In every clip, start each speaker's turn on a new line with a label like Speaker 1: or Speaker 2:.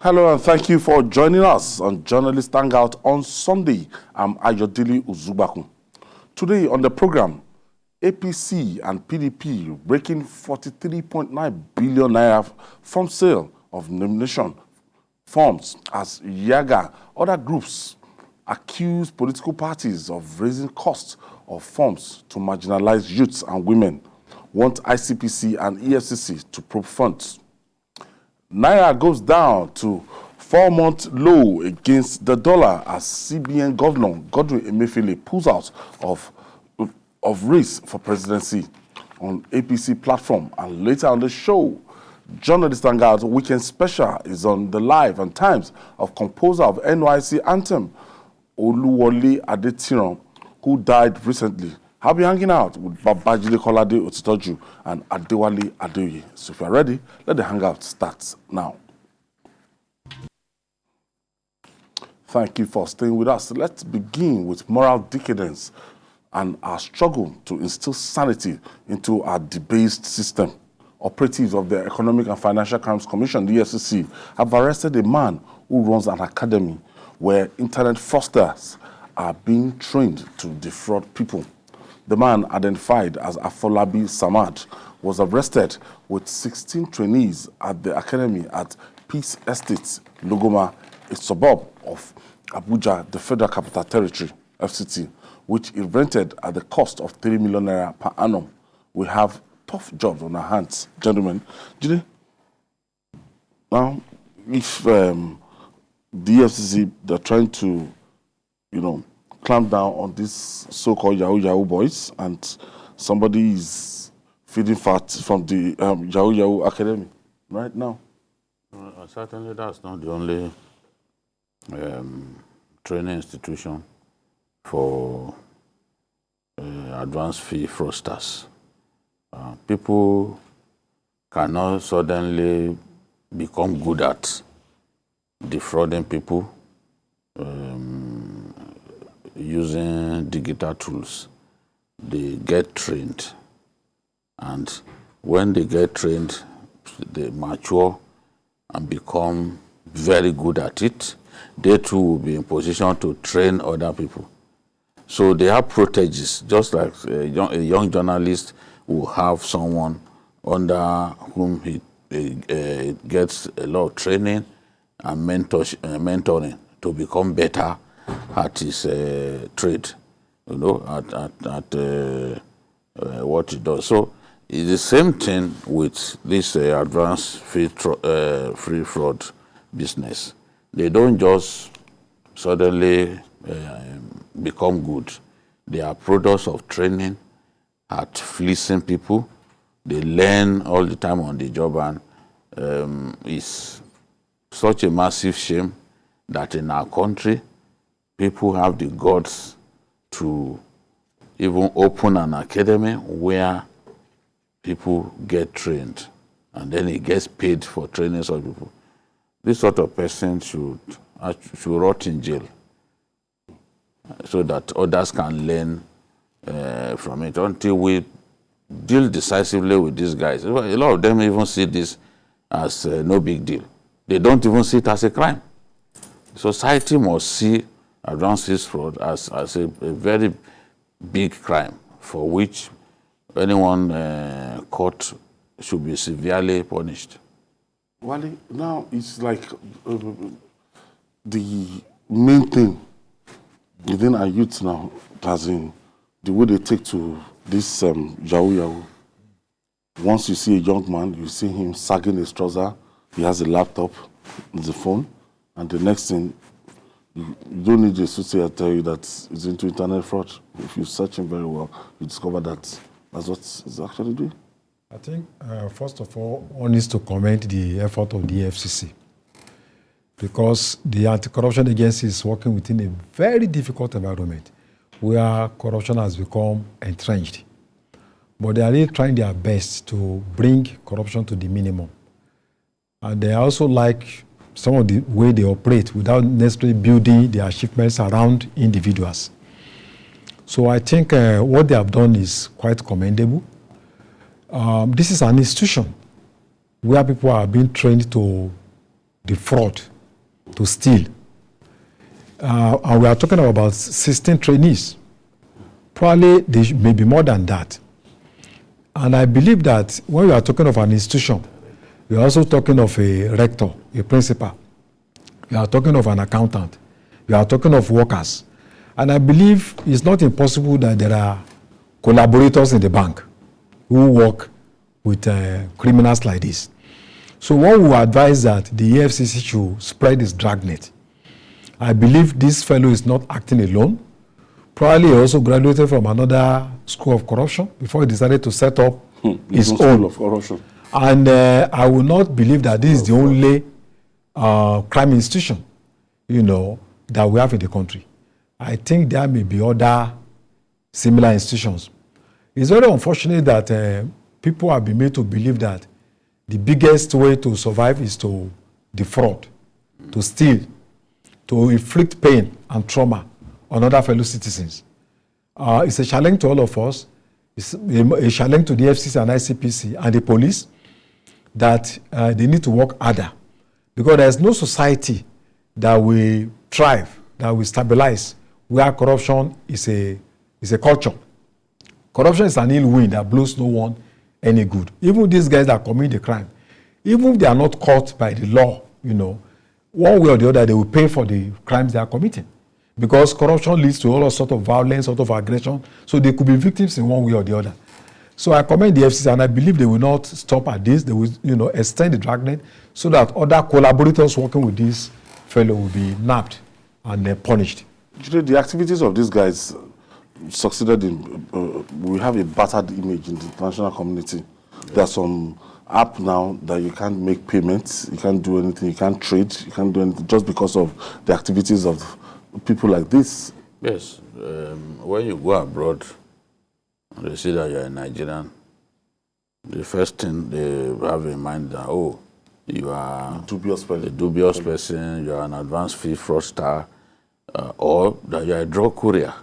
Speaker 1: Hello and thank you for joining us on Journalist Hangout on Sunday. I'm Ayodele Uzubakun. Today on the program, APC and PDP breaking 43.9 billion naira from sale of nomination forms as YIAGA. Other groups accuse political parties of raising costs of forms to marginalize youths and women, want ICPC and EFCC to probe funds. Naira goes down to 4-month low against the dollar as CBN Governor Godwin Emefiele pulls out of race for presidency on APC platform. And later on the show, Journalist Hangout Weekend Special is on the life and times of composer of NYC anthem, Oluwole Adetiran, who died recently. I'll be hanging out with Babajide Kolade Otitoju and Adewale Adeoye. So if you're ready, let the hangout start now. Thank you for staying with us. Let's begin with moral decadence and our struggle to instill sanity into our debased system. Operatives of the Economic and Financial Crimes Commission, the EFCC, have arrested a man who runs an academy where internet fraudsters are being trained to defraud people. The man, identified as Afolabi Samad, was arrested with 16 trainees at the academy at Peace Estate, Lugoma, a suburb of Abuja, the Federal Capital Territory, FCT, which he rented at the cost of 3 million naira per annum. We have tough jobs on our hands, gentlemen. Now, if the EFCC, they're trying to, clamp down on these so-called Yahoo boys, and somebody is feeding fat from the Yahoo Academy right now.
Speaker 2: Certainly, that's not the only training institution for advanced fee fraudsters. People cannot suddenly become good at defrauding people using digital tools. They get trained, and when they get trained, they mature and become very good at it. They too will be in position to train other people. So they have proteges, just like a young journalist will have someone under whom he gets a lot of training and mentoring to become better at his trade, at what he does. So it's the same thing with this advanced free fraud business. They don't just suddenly become good. They are products of training at fleecing people. They learn all the time on the job, and it's such a massive shame that in our country, people have the guts to even open an academy where people get trained, and then he gets paid for training such people. This sort of person should rot in jail so that others can learn from it. Until we deal decisively with these guys, a lot of them even see this as no big deal. They don't even see it as a crime. Society must see advanced fee fraud as a very big crime for which anyone caught should be severely punished.
Speaker 1: Wally, now it's like the main thing within our youth now, as in the way they take to this Yahoo. Once you see a young man, you see him sagging his trouser, he has a laptop, the phone, and the next thing, you don't need a associate to tell you that it's into internet fraud. If you search him very well, you discover that that's what he's actually doing.
Speaker 3: I think, first of all, one needs to commend the effort of the EFCC, because the anti-corruption agency is working within a very difficult environment where corruption has become entrenched. But they are really trying their best to bring corruption to the minimum. And they also like some of the way they operate without necessarily building their achievements around individuals. So I think what they have done is quite commendable. This is an institution where people are being trained to defraud, to steal. And we are talking about 16 trainees. Probably there may be more than that. And I believe that when we are talking of an institution, we are also talking of a rector, a principal. We are talking of an accountant. We are talking of workers. And I believe it's not impossible that there are collaborators in the bank who work with criminals like this. So one will advise that the EFCC should spread its dragnet. I believe this fellow is not acting alone. Probably he also graduated from another school of corruption before he decided to set up his own
Speaker 1: school of corruption.
Speaker 3: And I will not believe that this is the only crime institution, that we have in the country. I think there may be other similar institutions. It's very unfortunate that people have been made to believe that the biggest way to survive is to defraud, to steal, to inflict pain and trauma on other fellow citizens. It's a challenge to all of us. It's a challenge to the FCC and ICPC and the police that they need to work harder, because there's no society that will thrive, that will stabilize, where corruption is a culture. Corruption is an ill wind that blows no one any good. Even these guys that commit the crime, even if they are not caught by the law, one way or the other, they will pay for the crimes they are committing. Because corruption leads to all sorts of violence, sort of aggression. So they could be victims in one way or the other. So I commend the FCC, and I believe they will not stop at this. They will, extend the dragnet so that other collaborators working with this fellow will be nabbed and punished.
Speaker 1: The activities of these guys succeeded in, we have a battered image in the international community. There's some app now that you can't make payments, you can't do anything, you can't trade, you can't do anything, just because of the activities of people like this.
Speaker 2: Yes. When you go abroad, they see that you're a Nigerian, the first thing they have in mind that, you are a dubious person, you are an advanced fee fraudster, or that you are a drug courier.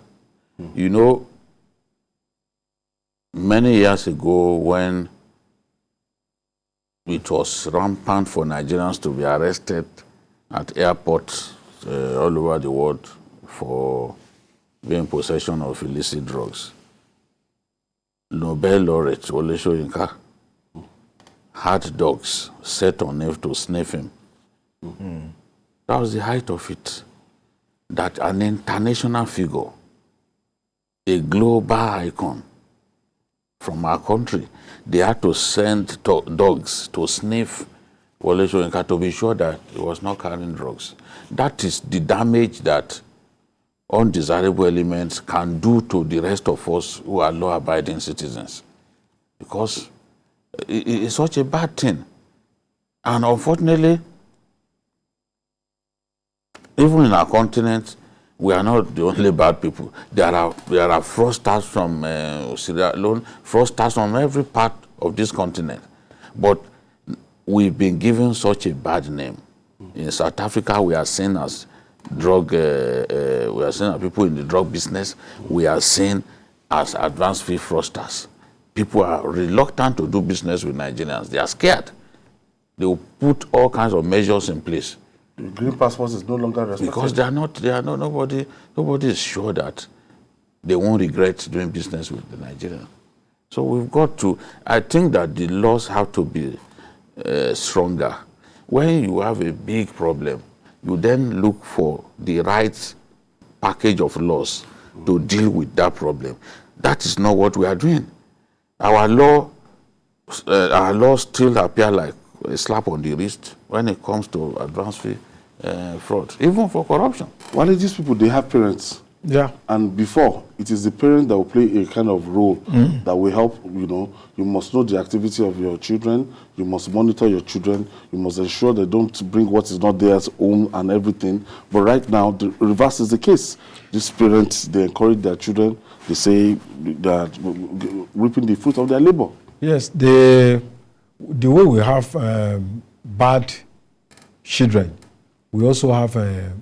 Speaker 2: Many years ago, when it was rampant for Nigerians to be arrested at airports all over the world for being in possession of illicit drugs, Nobel laureate Wole Soyinka had dogs set on him to sniff him. That was the height of it. That an international figure, a global icon from our country, they had to send dogs to sniff Wole Soyinka to be sure that he was not carrying drugs. That is the damage that undesirable elements can do to the rest of us who are law-abiding citizens. Because it's such a bad thing. And unfortunately, even in our continent, we are not the only bad people. There are fraudsters from Sierra Leone, fraudsters from every part of this continent. But we've been given such a bad name. In South Africa, we are seen as we are seen as people in the drug business. We are seen as advanced fee fraudsters. People are reluctant to do business with Nigerians. They are scared. They will put all kinds of measures in place.
Speaker 1: The green passport is no longer respected.
Speaker 2: Because nobody is sure that they won't regret doing business with the Nigerians. So we've got to, I think that the laws have to be stronger. When you have a big problem, you then look for the right package of laws to deal with that problem. That is not what we are doing. Our laws still appear like a slap on the wrist when it comes to advanced fee fraud, even for corruption.
Speaker 1: Why these people, they have parents.
Speaker 3: Yeah.
Speaker 1: And before, it is the parent that will play a kind of role that will help, you must know the activity of your children, you must monitor your children, you must ensure they don't bring what is not theirs home and everything. But right now, the reverse is the case. These parents, they encourage their children, they say that reaping the fruit of their labor.
Speaker 3: Yes, the way we have bad children, we also have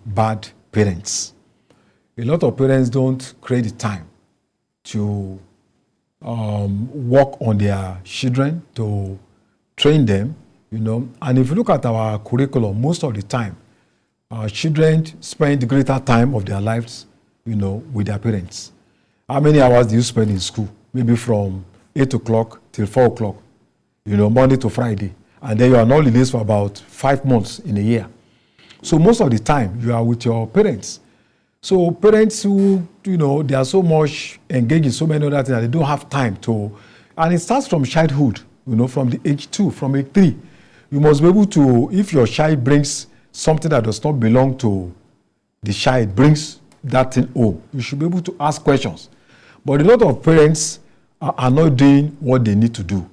Speaker 3: bad parents. A lot of parents don't create the time to work on their children, to train them, you know. And if you look at our curriculum, most of the time, our children spend greater time of their lives, you know, with their parents. How many hours do you spend in school? Maybe from 8 o'clock till 4 o'clock, you know, Monday to Friday. And then you are on holidays for about 5 months in a year. So most of the time, you are with your parents. So parents who, you know, they are so much engaged in so many other things that they don't have time to, and it starts from childhood, you know, from the age 2, from age 3. You must be able to, if your child brings something that does not belong to the child, brings that thing home, you should be able to ask questions. But a lot of parents are not doing what they need to do.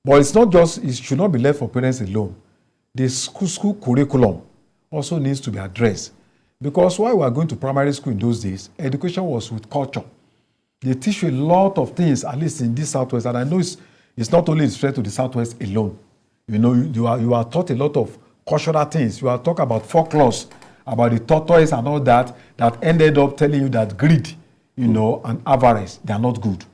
Speaker 3: But it's not just, it should not be left for parents alone. The school curriculum also needs to be addressed. Because while we were going to primary school in those days, education was with culture. They teach you a lot of things, at least in this Southwest, and I know it's not only straight to the Southwest alone. You know, you are taught a lot of cultural things. You are talking about folklores, about the tortoise and all that ended up telling you that greed, you know, and avarice, they are not good.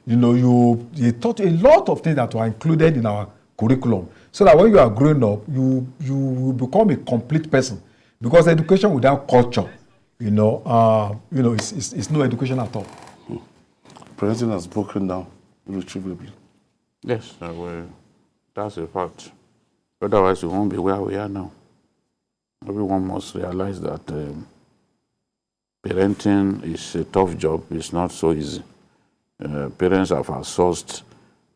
Speaker 3: You know, they taught a lot of things that were included in our curriculum, so that when you are growing up, you become a complete person. Because education without culture, you know, it's no education at all.
Speaker 1: President has broken down irretrievably.
Speaker 2: Yes, well, that's a fact. Otherwise, we won't be where we are now. Everyone must realize that parenting is a tough job. It's not so easy. Parents have outsourced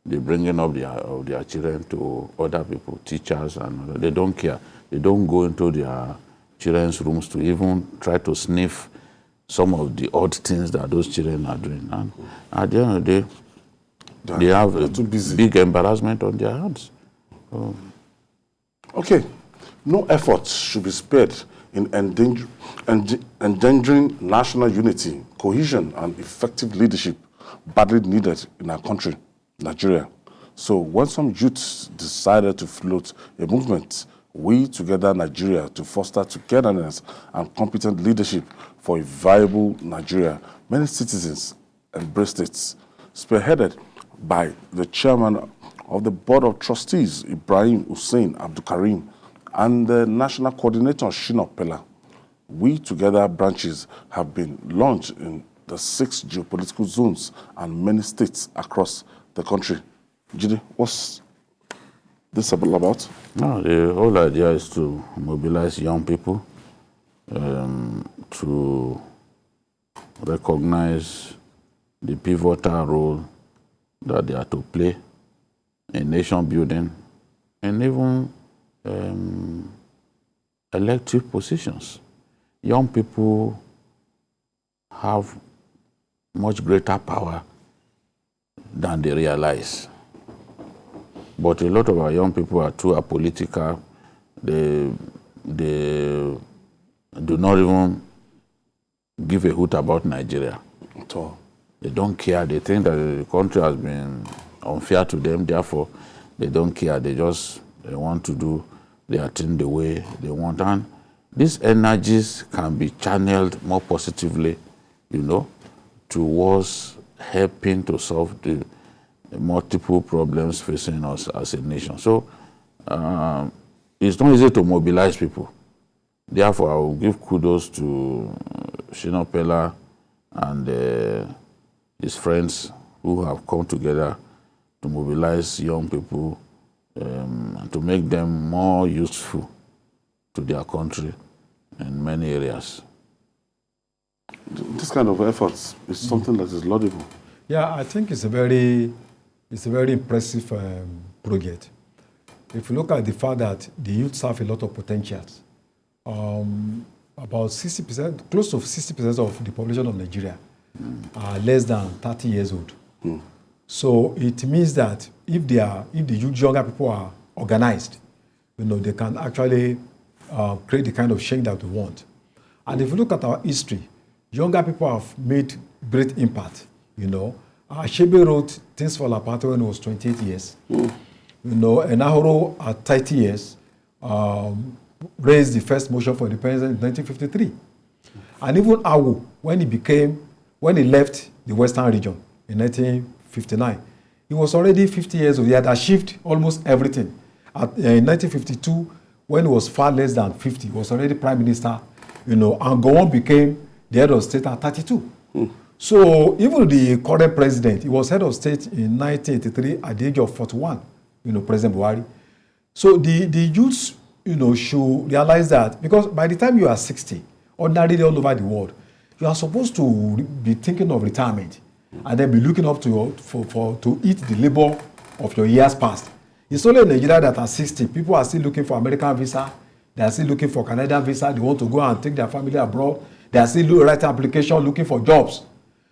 Speaker 2: the bringing up of their children to other people, teachers, and they don't care. They don't go into their children's rooms to even try to sniff some of the odd things that those children are doing. And at the end of the day, they have a big embarrassment on their hands.
Speaker 1: Okay, no efforts should be spared in engendering national unity, cohesion, and effective leadership badly needed in our country, Nigeria. So when some youths decided to float a movement, We Together Nigeria, to foster togetherness and competent leadership for a viable Nigeria, many citizens embraced it, spearheaded by the chairman of the Board of Trustees, Ibrahim Hussein Abdulkarim, and the national coordinator, Shina Pella. We Together branches have been launched in the 6 geopolitical zones and many states across the country. Jide, what's this about?
Speaker 2: No, the whole idea is to mobilize young people to recognize the pivotal role that they are to play in nation building and even elective positions. Young people have much greater power than they realize. But a lot of our young people are too apolitical. They do not even give a hoot about Nigeria
Speaker 1: at all.
Speaker 2: They don't care. They think that the country has been unfair to them. Therefore, they don't care. They want to do their thing the way they want. And these energies can be channeled more positively, you know, towards helping to solve the multiple problems facing us as a nation. So it's not easy to mobilize people. Therefore, I will give kudos to Shina Pella and his friends who have come together to mobilize young people and to make them more useful to their country in many areas.
Speaker 1: This kind of efforts is something that is laudable.
Speaker 3: Yeah, I think it's a very impressive project. If you look at the fact that the youths have a lot of potentials, about 60%, close to 60% of the population of Nigeria are less than 30 years old. So it means that if the younger people are organized, you know, they can actually create the kind of change that we want. And if you look at our history, younger people have made great impact. You know, Shebe wrote Things Fall Apart when he was 28 years. You know, Enahoro at 30 years raised the first motion for independence in 1953. And even Awu, when he left the Western region in 1959, he was already 50 years old. He had achieved almost everything. In 1952, when he was far less than 50, he was already prime minister, and Gowon became the head of state at 32. So even the current president, he was head of state in 1983 at the age of 41, President Buhari. So the youths, should realize that, because by the time you are 60, ordinarily all over the world, you are supposed to be thinking of retirement and then be looking up to to eat the labor of your years past. It's only in Nigeria that at 60, people are still looking for American visa. They are still looking for Canadian visa. They want to go and take their family abroad. They are still writing application, looking for jobs.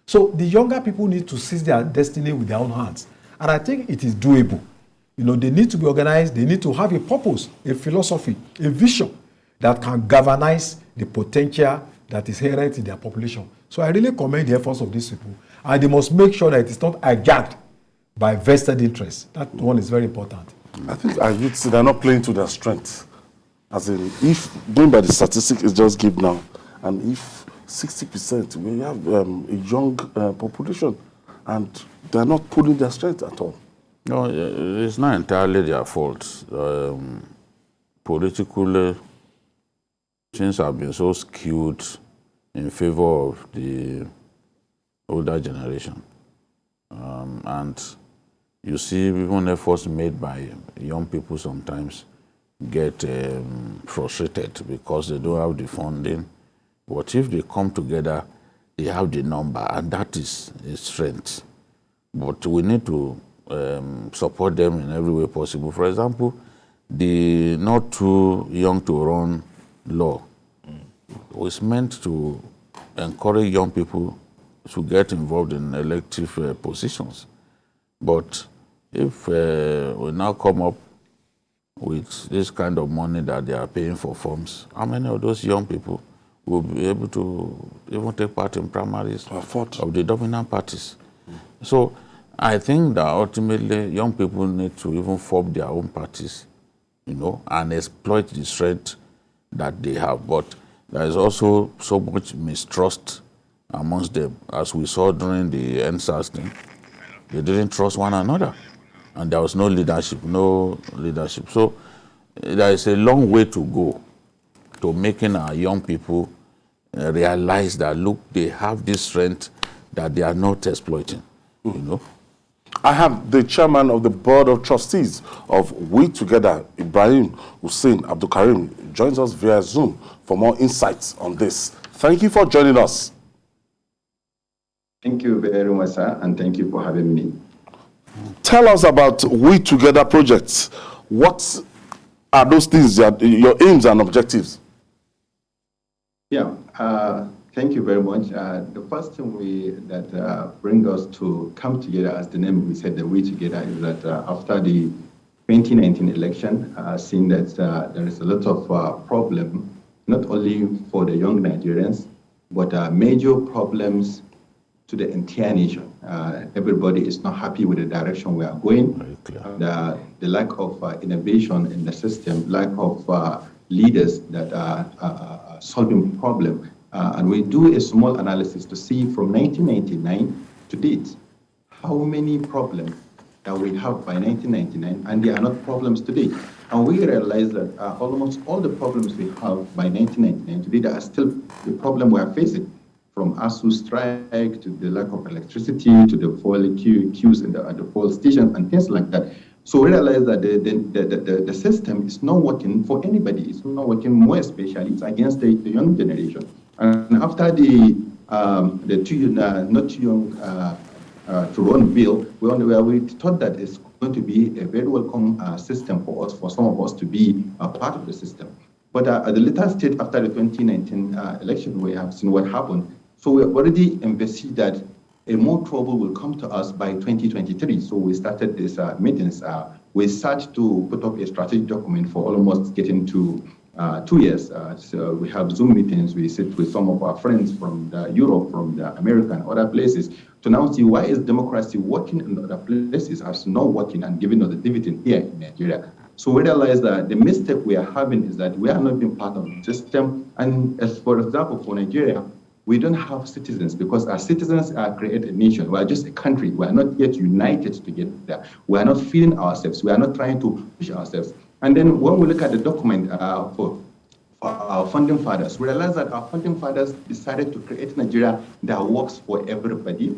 Speaker 3: So the younger people need to seize their destiny with their own hands. And I think it is doable. They need to be organized. They need to have a purpose, a philosophy, a vision that can galvanize the potential that is inherent in their population. So I really commend the efforts of these people. And they must make sure that it is not hijacked by vested interests. That one is very important.
Speaker 1: I think our youths, they're not playing to their strength. As in, if going by the statistics is just give now, and if 60% we have a young population, and they're not pulling their strength at all.
Speaker 2: No, it's not entirely their fault. Politically, things have been so skewed in favor of the older generation. And you see even efforts made by young people sometimes get frustrated because they don't have the funding. But if they come together, they have the number, and that is a strength. But we need to support them in every way possible. For example, the not too young to run law was meant to encourage young people to get involved in elective positions. But if we now come up with this kind of money that they are paying for forms, how many of those young people will be able to even take part in primaries of the dominant parties? So I think that ultimately young people need to even form their own parties, and exploit the strength that they have. But there is also so much mistrust amongst them, as we saw during the NSAS thing. They didn't trust one another, and there was no leadership. So there is a long way to go to making our young people realize that, look, they have this strength that they are not exploiting,
Speaker 1: I have the chairman of the board of trustees of We Together, Ibrahim Hussein Abdul Karim, joins us via Zoom for more insights on this. Thank you for joining us.
Speaker 4: Thank you very much, sir, and thank you for having me.
Speaker 1: Tell us about We Together projects. What are those things, your aims and objectives?
Speaker 4: Yeah, thank you very much. The first thing that brings us to come together, as the name we said, the We Together, is that after the 2019 election, seeing that there is a lot of problem, not only for the young Nigerians, but major problems to the entire nation. Everybody is not happy with the direction we are going. The lack of innovation in the system, lack of leaders that are solving problem. And we do a small analysis to see from 1999 to date, how many problems that we have by 1999, and they are not problems today. And we realize that almost all the problems we have by 1999 today, that are still the problem we are facing, from ASU strike to the lack of electricity to the fuel queues at the fuel stations and things like that. So we realize that the system is not working for anybody. It's not working, more especially it's against the young generation. And after the not too young to run bill, we thought that it's going to be a very welcome system for us, for some of us to be a part of the system. But at the later stage, after the 2019 election, we have seen what happened. So we already envisaged that a more trouble will come to us by 2023. So we started these meetings. We started to put up a strategic document for almost getting to 2 years. So we have Zoom meetings. We sit with some of our friends from Europe, from America, and other places to now see why is democracy working in other places as not working and giving us the dividend here in Nigeria. So we realize that the mistake we are having is that we are not being part of the system. And as for example, for Nigeria, we don't have citizens because our citizens create a nation. We are just a country. We are not yet united together. We are not feeding ourselves. We are not trying to push ourselves. And then when we look at the document for our founding fathers, we realize that our founding fathers decided to create Nigeria that works for everybody,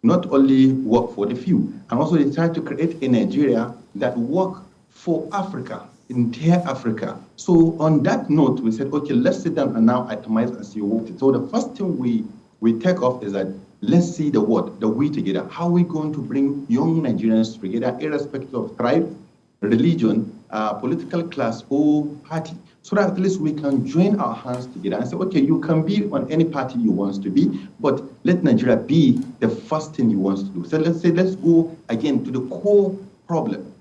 Speaker 4: not only work for the few, and also they tried to create a Nigeria that work for Africa, entire Africa. So on that note, we said, okay, let's sit down and now itemize and see what it is. So the first thing we take off is that let's see the we together. How are we going to bring young Nigerians together, irrespective of tribe, religion, political class, or party, so that at least we can join our hands together and say, okay, you can be on any party you want to be, but let Nigeria be the first thing you want to do. So let's go again to the core problem.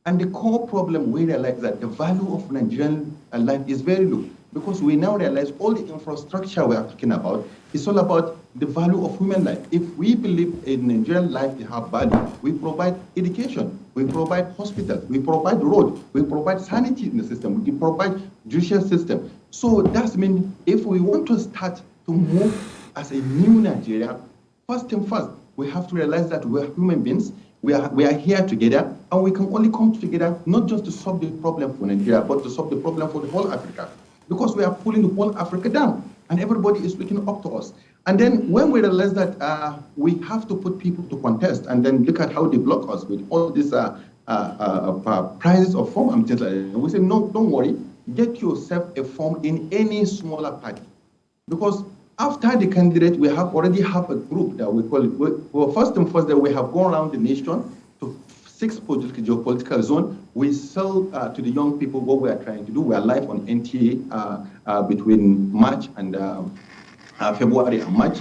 Speaker 4: And the core problem, we realize that the value of Nigerian life is very low, because we now realize all the infrastructure we are talking about is all about the value of human life. If we believe in Nigerian life to have value, we provide education, we provide hospitals, we provide road, we provide sanity in the system, we provide judicial system. So that means if we want to start to move as a new Nigeria, first thing first, we have to realize that we are human beings. We are here together, and we can only come together not just to solve the problem for Nigeria, but to solve the problem for the whole Africa, because we are pulling the whole Africa down, and everybody is looking up to us. And then when we realize that we have to put people to contest, and then look at how they block us with all these prizes of form and things like that, and we say, no, don't worry, get yourself a form in any smaller party, because after the candidate, we already have a group that we call it. Well, first and first, that we have gone around the nation to 6 geopolitical zones. We sell to the young people what we are trying to do. We are live on NTA between March and February and March.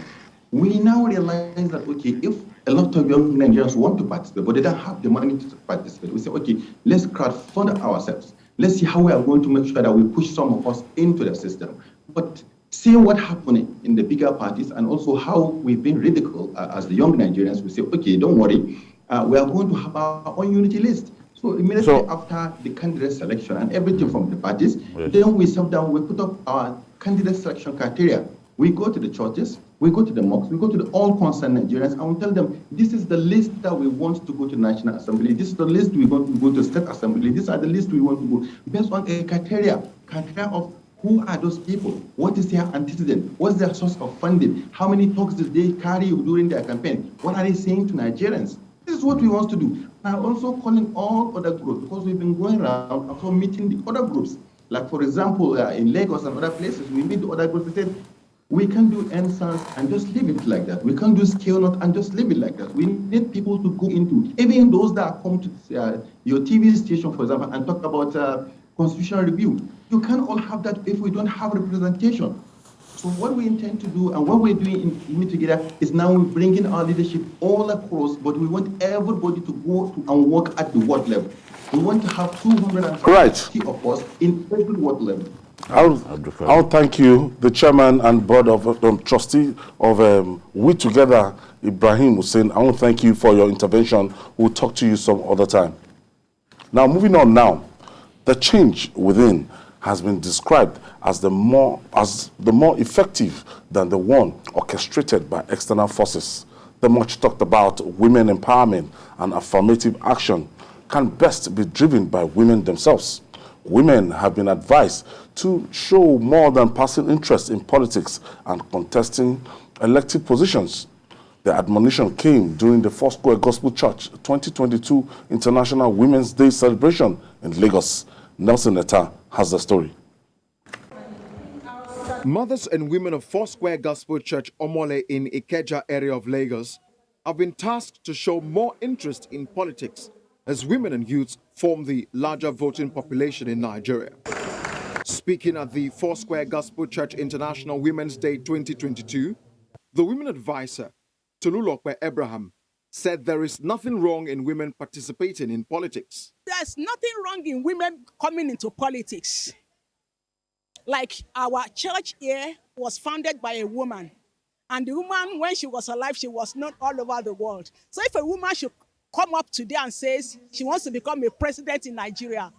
Speaker 4: We now realize that, okay, if a lot of young Nigerians want to participate, but they don't have the money to participate, we say, okay, let's crowdfund ourselves. Let's see how we are going to make sure that we push some of us into the system. But seeing what happening in the bigger parties, and also how we've been ridiculed as the young Nigerians, we say, okay, don't worry, we are going to have our own unity list. So immediately after the candidate selection and everything from the parties, then we sit down, we put up our candidate selection criteria. We go to the churches, we go to the mosques, we go to all concerned Nigerians, and we tell them, this is the list that we want to go to National Assembly, this is the list we want to go to State Assembly, these are the list we want to go, based on a criteria of who are those people? What is their antecedent? What's their source of funding? How many talks did they carry during their campaign? What are they saying to Nigerians? This is what we want to do. I'm also calling all other groups, because we've been going around also meeting the other groups. Like, for example, in Lagos and other places, we meet the other groups and say, we can do NSAS and just leave it like that. We can do scale not and just leave it like that. We need people to go into, even those that come to your TV station, for example, and talk about constitutional review. You can't all have that if we don't have representation. So what we intend to do and what we're doing in Unity Together is now we're bringing our leadership all across, but we want everybody to go to and work at the ward level. We want to have 250 of us in every ward level.
Speaker 1: I'll thank you, the chairman and board of trustee of We Together, Ibrahim Hussein. I want to thank you for your intervention. We'll talk to you some other time. Now, moving on now, the change within has been described as the more effective than the one orchestrated by external forces. The much talked about women empowerment and affirmative action can best be driven by women themselves. Women have been advised to show more than passing interest in politics and contesting elected positions. The admonition came during the Foursquare Gospel Church 2022 International Women's Day celebration in Lagos. Nelson Etta has the story.
Speaker 5: Mothers and women of Foursquare Gospel Church Omole in Ikeja area of Lagos have been tasked to show more interest in politics as women and youths form the larger voting population in Nigeria. Speaking at the Foursquare Gospel Church International Women's Day 2022, the women advisor, Tolulokwe Abraham, said there is nothing wrong in women participating in politics.
Speaker 6: There's nothing wrong in women coming into politics. Like our church here was founded by a woman. And the woman, when she was alive, she was known all over the world. So if a woman should come up today and says she wants to become a president in Nigeria,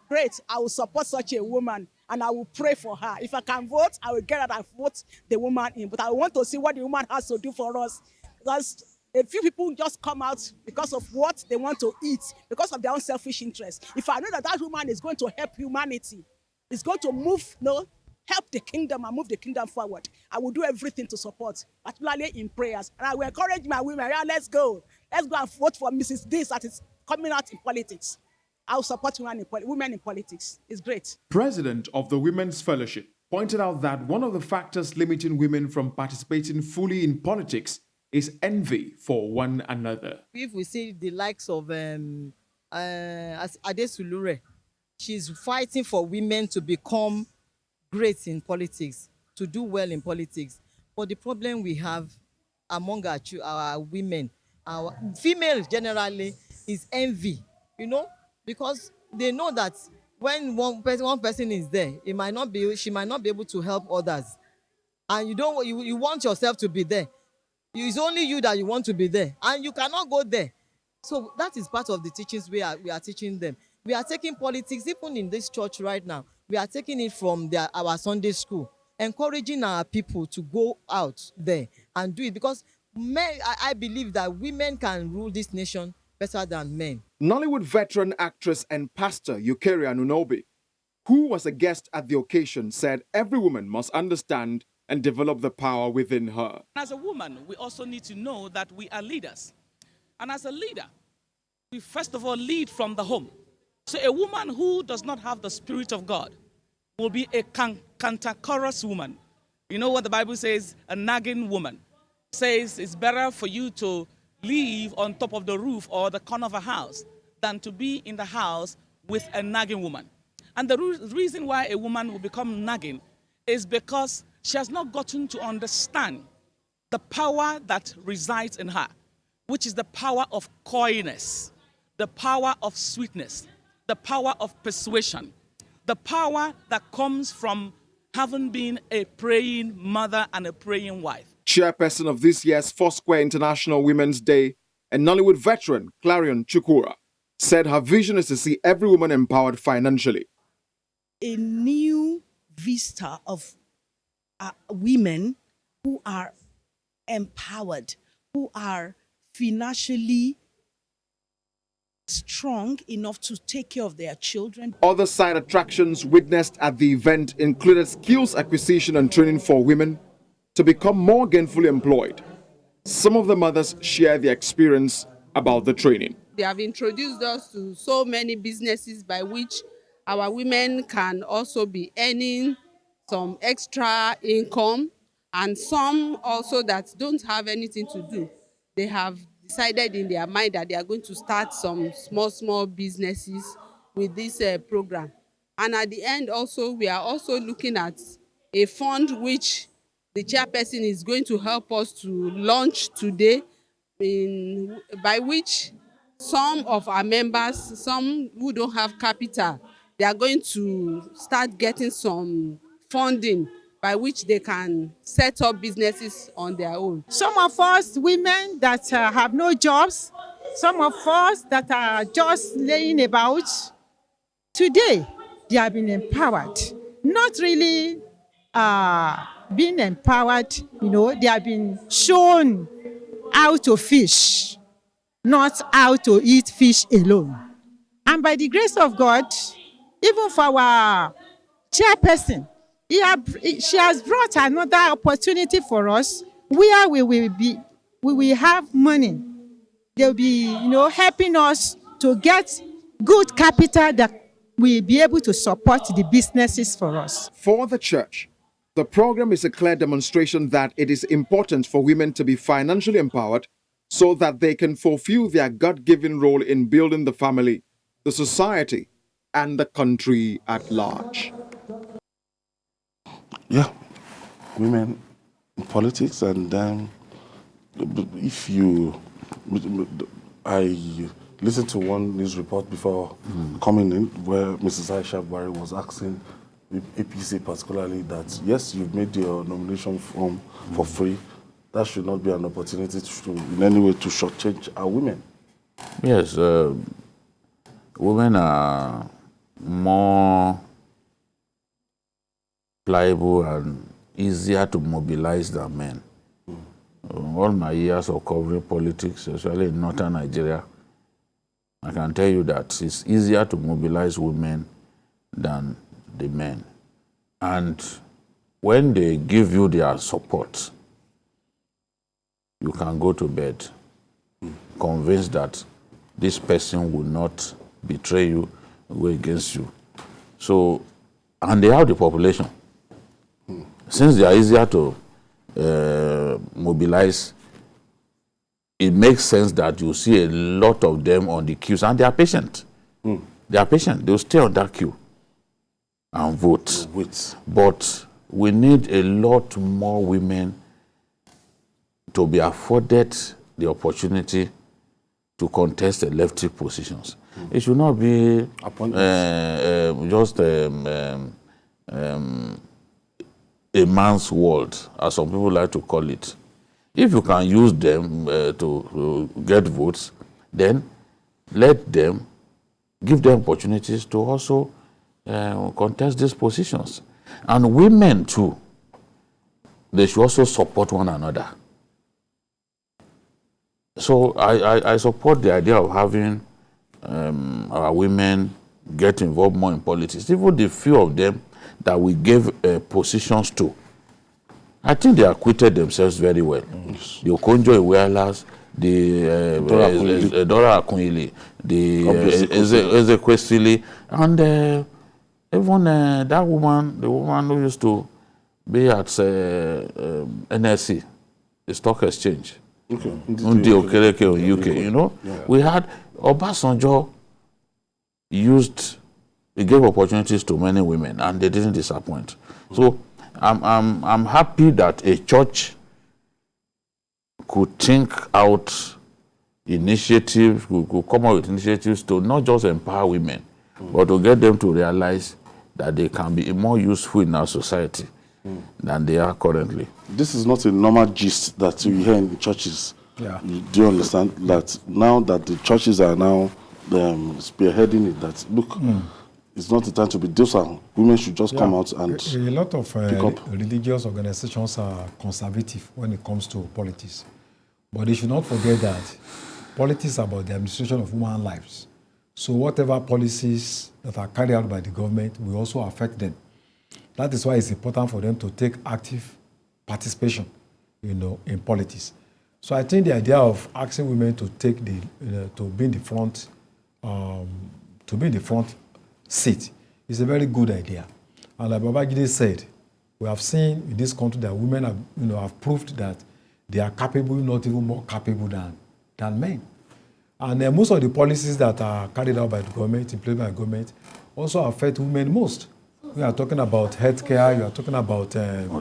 Speaker 6: great, I will support such a woman and I will pray for her. If I can vote, I will get out and vote the woman in. But I want to see what the woman has to do for us. Because A few people just come out because of what they want to eat, because of their own selfish interest. If I know that that woman is going to help humanity, is going to move, help the kingdom and move the kingdom forward, I will do everything to support, particularly in prayers. And I will encourage my women, yeah, let's go and vote for Mrs. This that is coming out in politics. I'll support women in politics. It's great.
Speaker 5: President of the Women's Fellowship pointed out that one of the factors limiting women from participating fully in politics is envy for one another.
Speaker 7: If we see the likes of Adesulure, she's fighting for women to become great in politics, to do well in politics. But the problem we have among our women, our females generally, is envy, because they know that when one person is there, she might not be able to help others. And you want yourself to be there. It's only you that you want to be there, and you cannot go there. So that is part of the teachings we are teaching them. We are taking politics, even in this church right now. We are taking it from our Sunday school, encouraging our people to go out there and do it, because I believe that women can rule this nation better than men.
Speaker 5: Nollywood veteran actress and pastor Eucharia Nunobi, who was a guest at the occasion, said every woman must understand and develop the power within her.
Speaker 8: As a woman, we also need to know that we are leaders. And as a leader, we first of all lead from the home. So a woman who does not have the Spirit of God will be a cantankerous woman. You know what the Bible says? A nagging woman. Says it's better for you to live on top of the roof or the corner of a house than to be in the house with a nagging woman. And the reason why a woman will become nagging is because she has not gotten to understand the power that resides in her, which is the power of coyness, the power of sweetness, the power of persuasion, the power that comes from having been a praying mother and a praying wife.
Speaker 5: Chairperson of this year's Foursquare International Women's Day and Nollywood veteran Clarion Chukwura said her vision is to see every woman empowered financially.
Speaker 9: A new vista of women who are empowered, who are financially strong enough to take care of their children.
Speaker 5: Other side attractions witnessed at the event included skills acquisition and training for women to become more gainfully employed. Some of the mothers share their experience about the training.
Speaker 10: They have introduced us to so many businesses by which our women can also be earning some extra income, and some also that don't have anything to do. They have decided in their mind that they are going to start some small businesses with this program. And at the end also, we are also looking at a fund which the chairperson is going to help us to launch today, by which some of our members, some who don't have capital, they are going to start getting some funding by which they can set up businesses on their own.
Speaker 11: Some of us women that have no jobs, some of us that are just laying about, today they have been empowered. Not really being empowered, they have been shown how to fish, not how to eat fish alone. And by the grace of God, even for our chairperson, she has brought another opportunity for us where we will have money. They'll be, helping us to get good capital that will be able to support the businesses for us.
Speaker 5: For the church, the program is a clear demonstration that it is important for women to be financially empowered so that they can fulfill their God-given role in building the family, the society, and the country at large.
Speaker 1: Yeah, women in politics, and then I listened to one news report before coming in where Mrs. Aisha Barry was asking the APC particularly that, yes, you've made your nomination form for free. That should not be an opportunity to, in any way, to shortchange our women.
Speaker 2: Yes, women are more pliable and easier to mobilize than men. all my years of covering politics, especially in northern Nigeria, I can tell you that it's easier to mobilize women than the men. And when they give you their support, you can go to bed convinced that this person will not betray you, go against you. So, and they have the population. Since they are easier to mobilize, it makes sense that you see a lot of them on the queues, and they are patient. They are patient. They will stay on that queue and vote. But we need a lot more women to be afforded the opportunity to contest elective positions. It should not be just a man's world, as some people like to call it. If you can use them to get votes, then let them, give them opportunities to also contest these positions. And women too, they should also support one another. So I support the idea of having our women get involved more in politics. Even the few of them that we gave positions to, I think they acquitted themselves very well. The Okonjo Iwealas, the Dora Akunyili, the Ezekwesili, and even that woman, the woman who used to be at NSC, the stock exchange. Undi Okereke in UK, you know. Yeah. We had Obasanjo he gave opportunities to many women, and they didn't disappoint. So I'm happy that a church could think out initiatives, could come up with initiatives to not just empower women, but to get them to realize that they can be more useful in our society than they are currently.
Speaker 1: This is not a normal gist that you hear in the churches. Yeah. Do you understand that now that the churches are now spearheading it, that look, it's not the time to be docile. Women should just come out and
Speaker 3: a lot of religious organizations are conservative when it comes to politics. But they should not forget that politics is about the administration of human lives. So whatever policies that are carried out by the government will also affect them. That is why it's important for them to take active participation, in politics. So I think the idea of asking women to take to be in the front seat is a very good idea. And like Babajide said, we have seen in this country that women have proved that they are capable, not even more capable than men. And most of the policies that are carried out by the government, implemented by the government, also affect women most. We are talking about healthcare. You are talking about the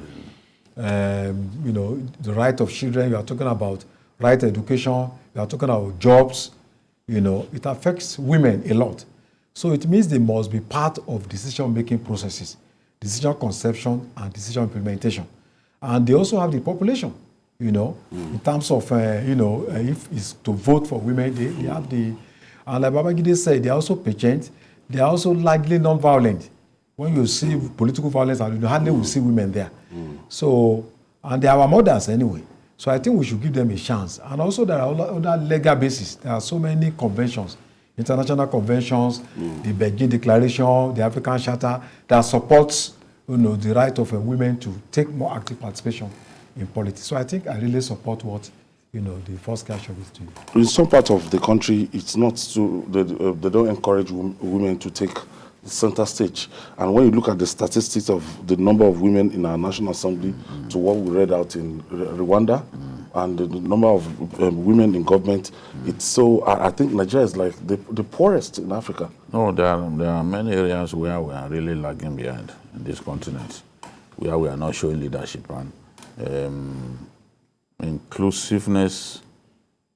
Speaker 3: right of children. You are talking about right education. You are talking about jobs. It affects women a lot. So it means they must be part of decision-making processes, decision conception and decision implementation. And they also have the population. In terms of if it's to vote for women, they have the. And like Babajide said, they are also patient. They are also largely non-violent. When you see political violence, you hardly will see women there. So, and they are our mothers anyway. So I think we should give them a chance. And also there are other legal bases. There are so many conventions, international conventions, the Beijing Declaration, the African Charter, that supports the right of women to take more active participation in politics. So I think I really support what the first guy is doing.
Speaker 1: In some part of the country, it's not so they don't encourage women to take center stage. And when you look at the statistics of the number of women in our National Assembly to what we read out in Rwanda and the number of women in government, it's so, I think Nigeria is like the poorest in Africa.
Speaker 2: No, there are many areas where we are really lagging behind in this continent, where we are not showing leadership. And inclusiveness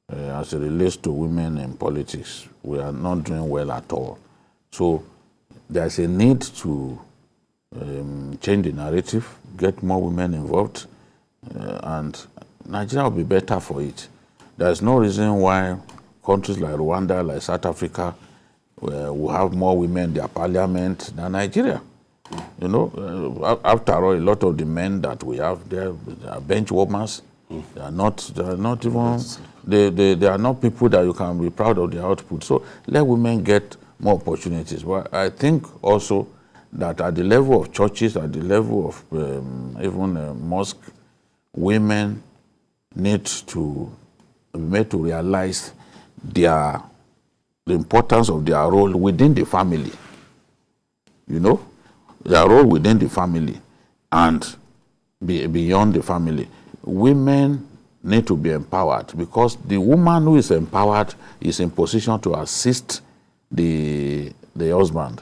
Speaker 2: as it relates to women in politics, we are not doing well at all. So there's a need to change the narrative, get more women involved, and Nigeria will be better for it. There's no reason why countries like Rwanda, like South Africa, will have more women in their parliament than Nigeria. After all, a lot of the men that we have there are bench warmers. They are not even, they are not people that you can be proud of their output. So let women get more opportunities. But I think also that at the level of churches, at the level of even mosque, women need to be made to realize the importance of their role within the family. You know, their role within the family and beyond the family. Women need to be empowered, because the woman who is empowered is in position to assist the husband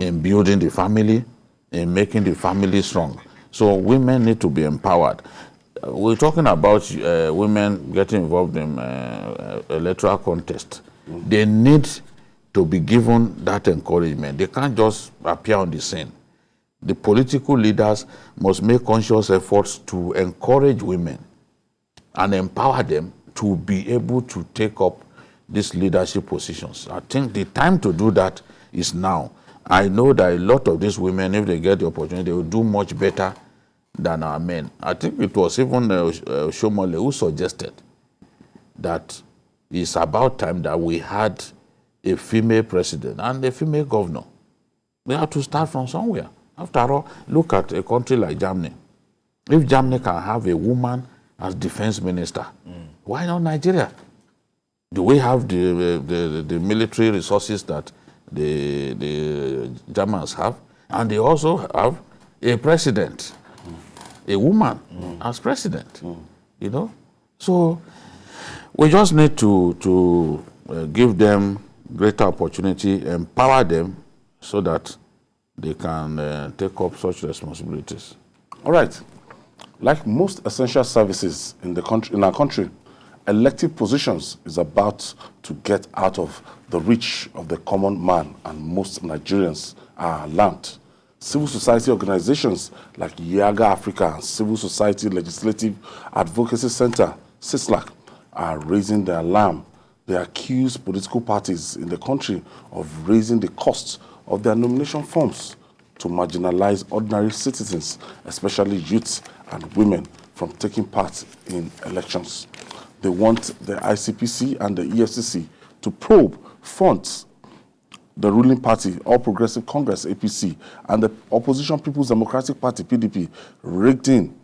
Speaker 2: in building the family, in making the family strong. So women need to be empowered. We're talking about women getting involved in electoral contest. They need to be given that encouragement. They can't just appear on the scene. The political leaders must make conscious efforts to encourage women and empower them to be able to take up these leadership positions. I think the time to do that is now. I know that a lot of these women, if they get the opportunity, they will do much better than our men. I think it was even Shomole who suggested that it's about time that we had a female president and a female governor. We have to start from somewhere. After all, look at a country like Germany. If Germany can have a woman as defense minister, why not Nigeria? Do we have the military resources that the Germans have? And they also have a president, a woman as president, you know? So we just need to give them greater opportunity, empower them so that they can take up such responsibilities.
Speaker 1: All right. Like most essential services in our country, elective positions is about to get out of the reach of the common man, and most Nigerians are alarmed. Civil society organizations like YIAGA Africa and Civil Society Legislative Advocacy Center, CISLAC, are raising the alarm. They accuse political parties in the country of raising the costs of their nomination forms to marginalize ordinary citizens, especially youths and women, from taking part in elections. They want the ICPC and the EFCC to probe funds the ruling party, All Progressive Congress, APC, and the opposition People's Democratic Party, PDP, rigged in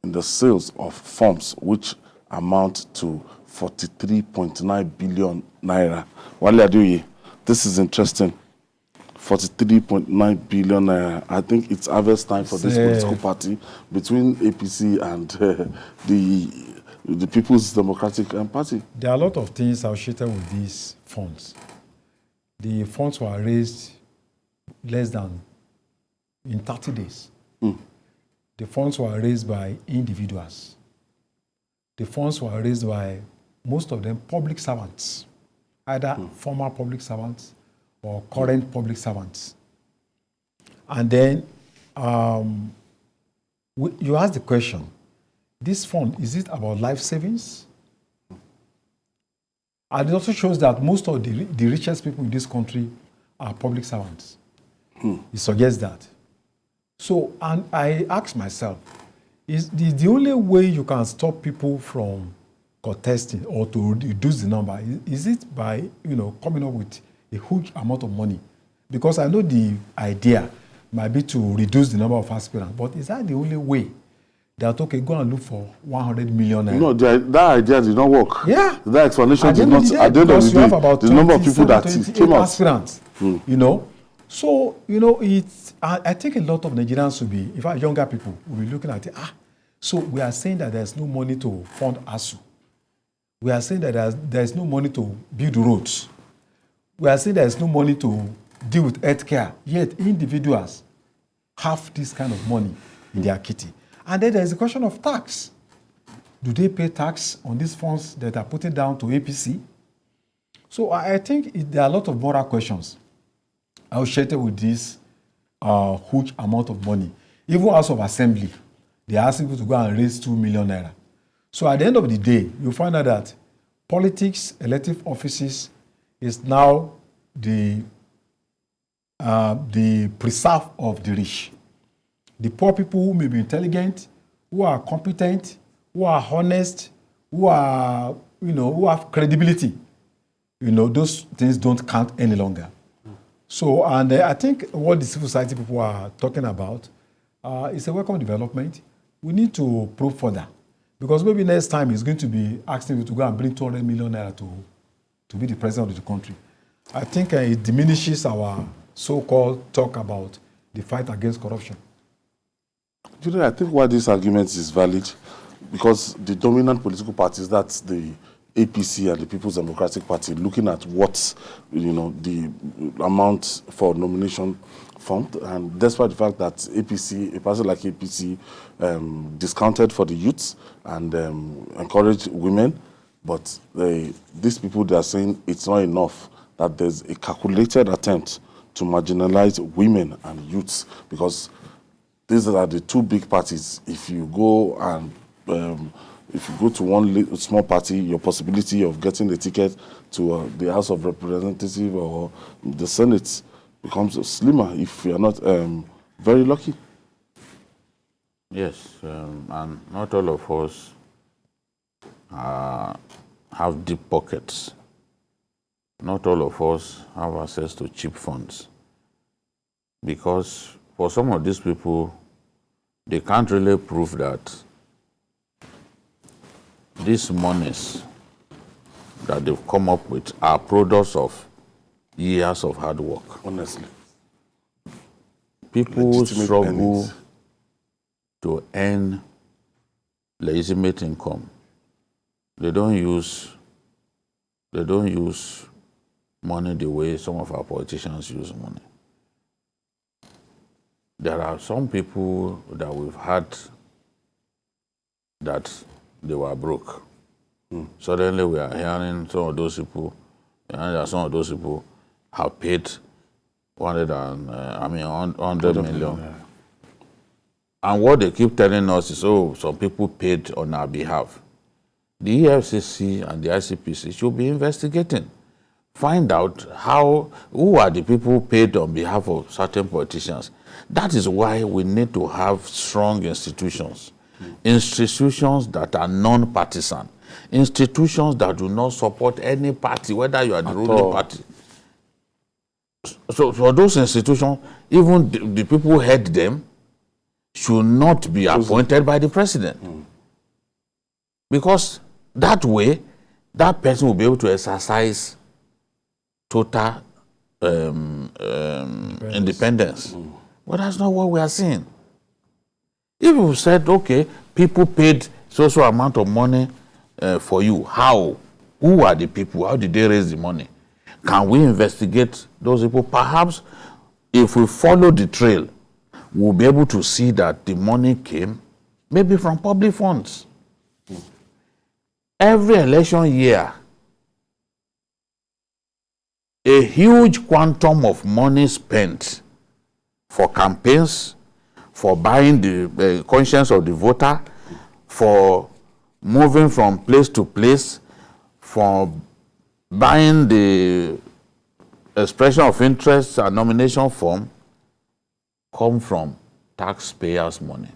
Speaker 1: the sales of forms, which amount to 43.9 billion naira. Wale Adeoye, this is interesting. 43.9 billion naira. I think it's harvest time for this political party between APC and the People's Democratic Party.
Speaker 3: There are a lot of things associated with these funds. The funds were raised less than in 30 days. The funds were raised by individuals. The funds were raised by most of them public servants, either former public servants or current public servants. And then you ask the question, this fund, is it about life savings? And it also shows that most of the richest people in this country are public servants. It suggests that. So, and I ask myself, is the only way you can stop people from contesting or to reduce the number, is it by, coming up with a huge amount of money? Because I know the idea might be to reduce the number of aspirants, but is that the only way? That, okay, go and look for 100 million.
Speaker 1: That idea did not work.
Speaker 3: Yeah.
Speaker 1: That explanation did not. At the end of the day, the number of people that came out.
Speaker 3: Aspirants, So, I think a lot of Nigerians will be, in fact, younger people will be looking at it. So we are saying that there's no money to fund ASU. We are saying that there's no money to build roads. We are saying there's no money to deal with healthcare. Yet individuals have this kind of money in their kitty. And then there's a question of tax. Do they pay tax on these funds that are put down to APC? So I think there are a lot of moral questions associated with this huge amount of money. Even House of Assembly, they are asking people to go and raise 2 million naira. So at the end of the day, you find out that politics, elective offices, is now the preserve of the rich. The poor people who may be intelligent, who are competent, who are honest, who are, who have credibility, those things don't count any longer. So, and I think what the civil society people are talking about is a welcome development. We need to probe further, because maybe next time he's going to be asking you to go and bring 200 million naira to be the president of the country. I think it diminishes our so-called talk about the fight against corruption.
Speaker 1: I think why this argument is valid, because the dominant political parties, that's the APC and the People's Democratic Party, looking at what, the amount for nomination fund, and despite the fact that APC, a party like APC, discounted for the youths and encouraged women, but these people, they are saying it's not enough, that there's a calculated attempt to marginalize women and youths, because these are the two big parties. If you go and if you go to one small party, your possibility of getting a ticket to the House of Representatives or the Senate becomes slimmer if you are not very lucky.
Speaker 2: Yes, and not all of us have deep pockets. Not all of us have access to cheap funds, because for some of these people, they can't really prove that these monies that they've come up with are products of years of hard work.
Speaker 1: Honestly.
Speaker 2: People struggle to earn legitimate income. They don't use money the way some of our politicians use money. There are some people that we've had that they were broke. Suddenly we are hearing some of those people, and some of those people have paid 100 million. And what they keep telling us is, some people paid on our behalf. The EFCC and the ICPC should be investigating. Find out who are the people paid on behalf of certain politicians. That is why we need to have strong institutions. Institutions that are non-partisan. Institutions that do not support any party, whether you are the ruling party. So for those institutions, even the people who head them should not be appointed by the president. Because that way, that person will be able to exercise total independence. But that's not what we are seeing. If we said, okay, people paid so amount of money for you, how? Who are the people? How did they raise the money? Can we investigate those people? Perhaps if we follow the trail, we'll be able to see that the money came maybe from public funds. Every election year, a huge quantum of money spent for campaigns, for buying the conscience of the voter, for moving from place to place, for buying the expression of interest and nomination form, come from taxpayers' money.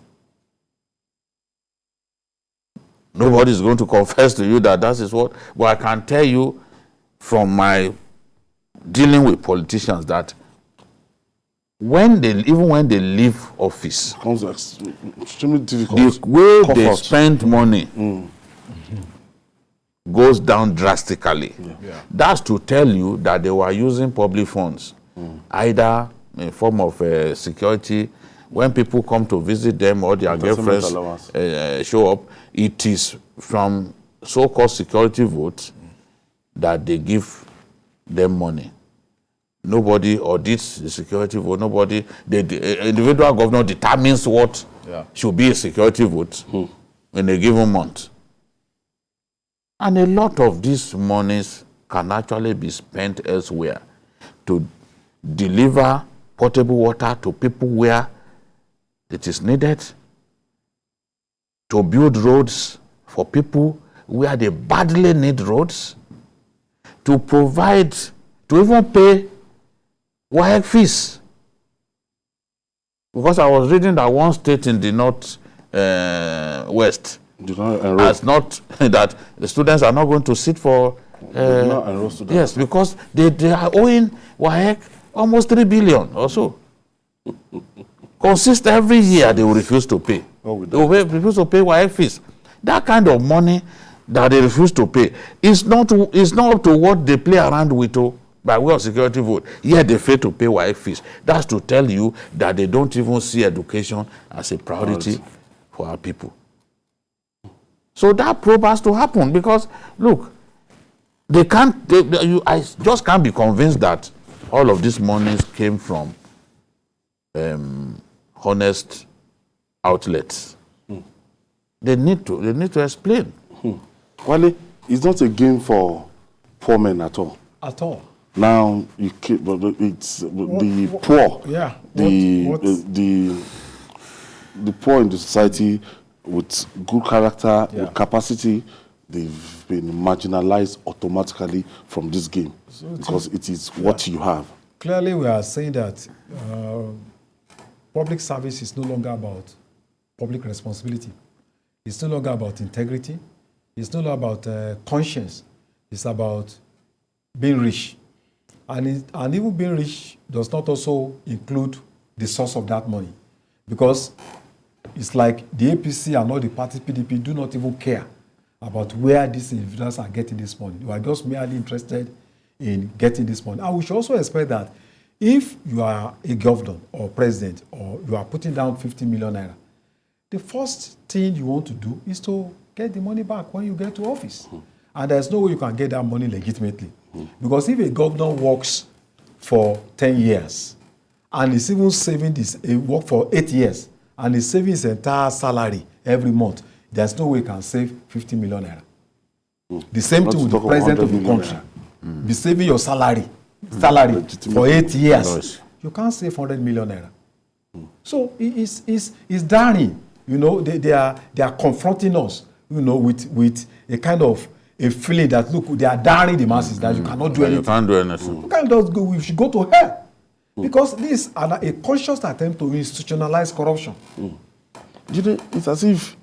Speaker 2: Nobody is going to confess to you that is what, but I can tell you from my dealing with politicians that even when they leave office,
Speaker 1: extremely difficult.
Speaker 2: The way they spend money goes down drastically. That's to tell you that they were using public funds, either in form of security. When people come to visit them or their girlfriends show up, it is from so-called security votes that they give them money. Nobody audits the security vote. Nobody, the individual governor determines what should be a security vote in a given month. And a lot of these monies can actually be spent elsewhere to deliver potable water to people where it is needed, to build roads for people where they badly need roads, to provide, to even pay YIAGA fees. Because I was reading that one state in the north west
Speaker 1: Do not enroll.
Speaker 2: As not that the students are not going to sit for.
Speaker 1: Not enroll students.
Speaker 2: Yes, because they are owing WIAGA almost 3 billion or so. Consist every year they will refuse to pay. They will refuse to pay WIAGA fees. That kind of money that they refuse to pay is not up to what they play around with by way of security vote. Yet they fail to pay WIAGA fees. That's to tell you that they don't even see education as a priority for our people. So that probe has to happen because, look, I just can't be convinced that all of these monies came from honest outlets. They need to explain.
Speaker 1: Wale, it's not a game for poor men at all.
Speaker 3: At all.
Speaker 1: Now it's the poor.
Speaker 3: Yeah.
Speaker 1: The poor in the society with good character, with capacity, they've been marginalized automatically from this game because it is what you have.
Speaker 3: Clearly, we are saying that public service is no longer about public responsibility. It's no longer about integrity. It's no longer about conscience. It's about being rich. And even being rich does not also include the source of that money. Because it's like the APC and all the party PDP do not even care about where these individuals are getting this money. You are just merely interested in getting this money. And we should also expect that if you are a governor or president or you are putting down 50 million naira, the first thing you want to do is to get the money back when you get to office. And there's no way you can get that money legitimately. Because if a governor works for 10 years and is even saving this, work for 8 years and is saving his entire salary every month, there's no way you can save 50 million naira. The same thing with the president of the country. Be saving your salary for 8 years. You can't save 100 million naira. So it's darning. You know, they are confronting us, you know, with a kind of a feeling that, look, they are daring the masses that you cannot do anything.
Speaker 2: You can't do anything.
Speaker 3: You can't just go, we should go to hell. Because this is a conscious attempt to institutionalize corruption.
Speaker 1: You know, it's as if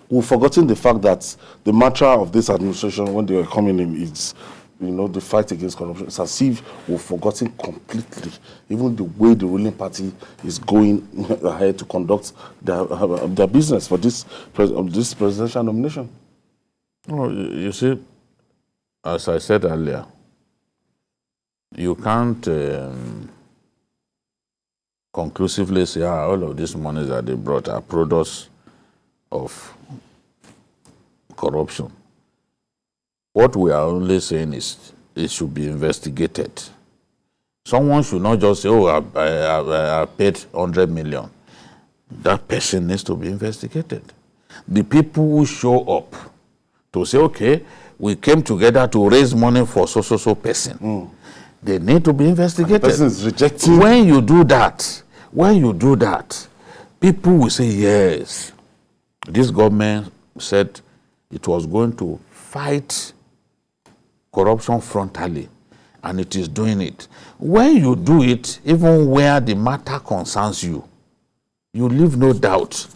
Speaker 1: we've forgotten the fact that the mantra of this administration when they were coming in is, you know, the fight against corruption. It's as if we've forgotten completely even the way the ruling party is going ahead to conduct their business for this presidential nomination.
Speaker 2: Oh, you see, as I said earlier, you can't conclusively say all of these monies that they brought are products of corruption. What we are only saying is it should be investigated. Someone should not just say, oh, I paid 100 million. That person needs to be investigated. The people who show up to say, okay, we came together to raise money for so person. They need to be investigated.
Speaker 1: The person is rejecting.
Speaker 2: When you do that, people will say, yes, this government said it was going to fight corruption frontally, and it is doing it. When you do it, even where the matter concerns you, you leave no doubt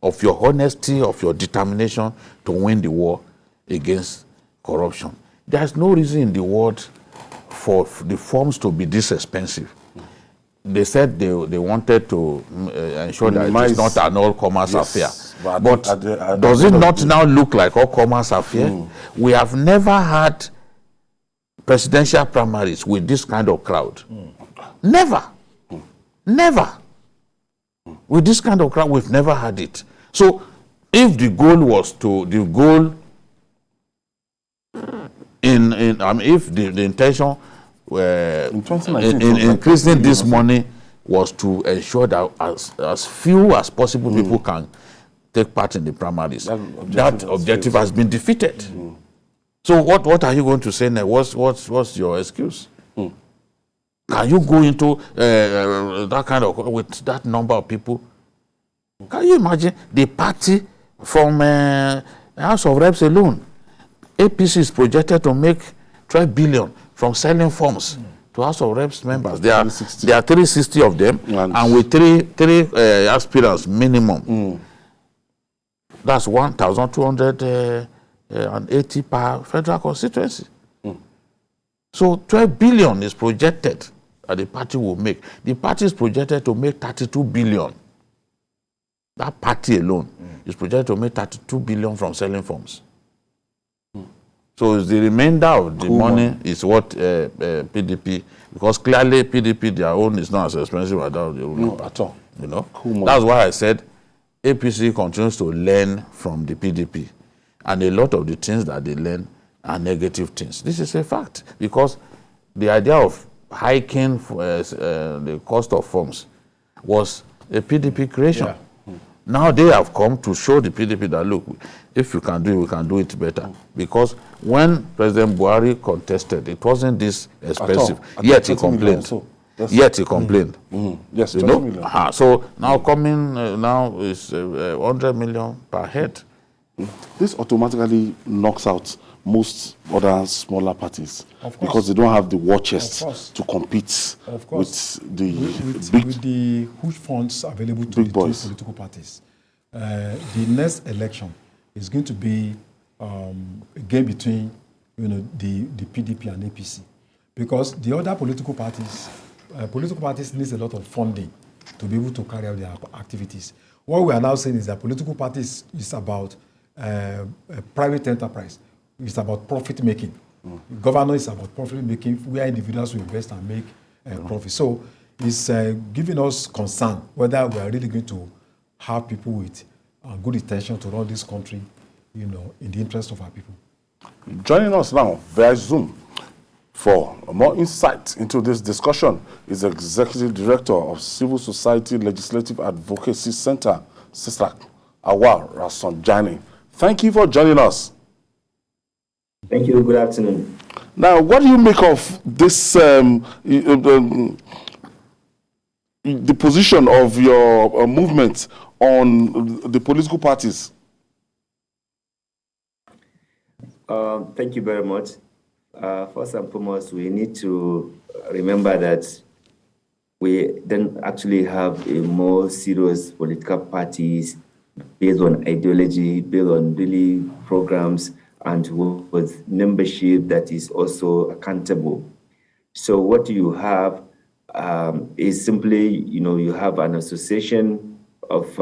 Speaker 2: of your honesty, of your determination to win the war against corruption. There's no reason in the world for the forms to be this expensive. They said they wanted to ensure that it's not an all-commerce affair. But does it not now look like all-commerce affair? We have never had presidential primaries with this kind of crowd. Never. Never. With this kind of crowd, we've never had it. So if the goal was to, if the intention in increasing this money was to ensure that as few as possible people can take part in the primaries, that objective has been defeated. So what are you going to say now? What's your excuse? Can you go into that kind of, with that number of people? Can you imagine the party from House of Reps alone? APC is projected to make 12 billion from selling forms to House of Reps members. There are 360 of them, and with three aspirants minimum. That's 1,280 per federal constituency. So 12 billion is projected that the party will make. The party is projected to make 32 billion. That party alone is projected to make 32 billion from selling forms. So the remainder of the money is what PDP, because clearly PDP, their own is not as expensive as that of the ruling party.
Speaker 1: At all.
Speaker 2: You know? That's why I said APC continues to learn from the PDP. And a lot of the things that they learn are negative things. This is a fact, because the idea of hiking the cost of forms was a PDP creation.
Speaker 1: Yeah.
Speaker 2: Now they have come to show the PDP that, look, if you can do it, we can do it better. Because when President Buhari contested, it wasn't this expensive. Yet he complained. Yet he complained.
Speaker 1: Yes,
Speaker 2: you
Speaker 1: 20
Speaker 2: know?
Speaker 1: million.
Speaker 2: So now coming now is 100 million per head.
Speaker 1: This automatically knocks out most other smaller parties,
Speaker 3: Of course.
Speaker 1: because they don't have the war chest
Speaker 3: Of course.
Speaker 1: to compete
Speaker 3: Of course.
Speaker 1: with the
Speaker 3: with the huge funds available to
Speaker 1: big
Speaker 3: the
Speaker 1: boys.
Speaker 3: two political parties. The next election is going to be a game between the PDP and APC, because the other political parties needs a lot of funding to be able to carry out their activities. What we are now saying is that political parties is about private enterprise. It's about profit making. Governance is about profit making, where individuals will invest and make profit. So it's giving us concern whether we are really going to have people with good intention to run this country, in the interest of our people.
Speaker 1: Joining us now via Zoom for more insight into this discussion is Executive Director of Civil Society Legislative Advocacy Center, Sister Awal Rasanjani. Thank you for joining us.
Speaker 12: Thank you. Good afternoon.
Speaker 1: Now, what do you make of this, the position of your movement on the political parties?
Speaker 12: Thank you very much. First and foremost, we need to remember that we don't actually have a more serious political parties based on ideology, based on really programs, and with membership that is also accountable. So what you have is simply, you have an association of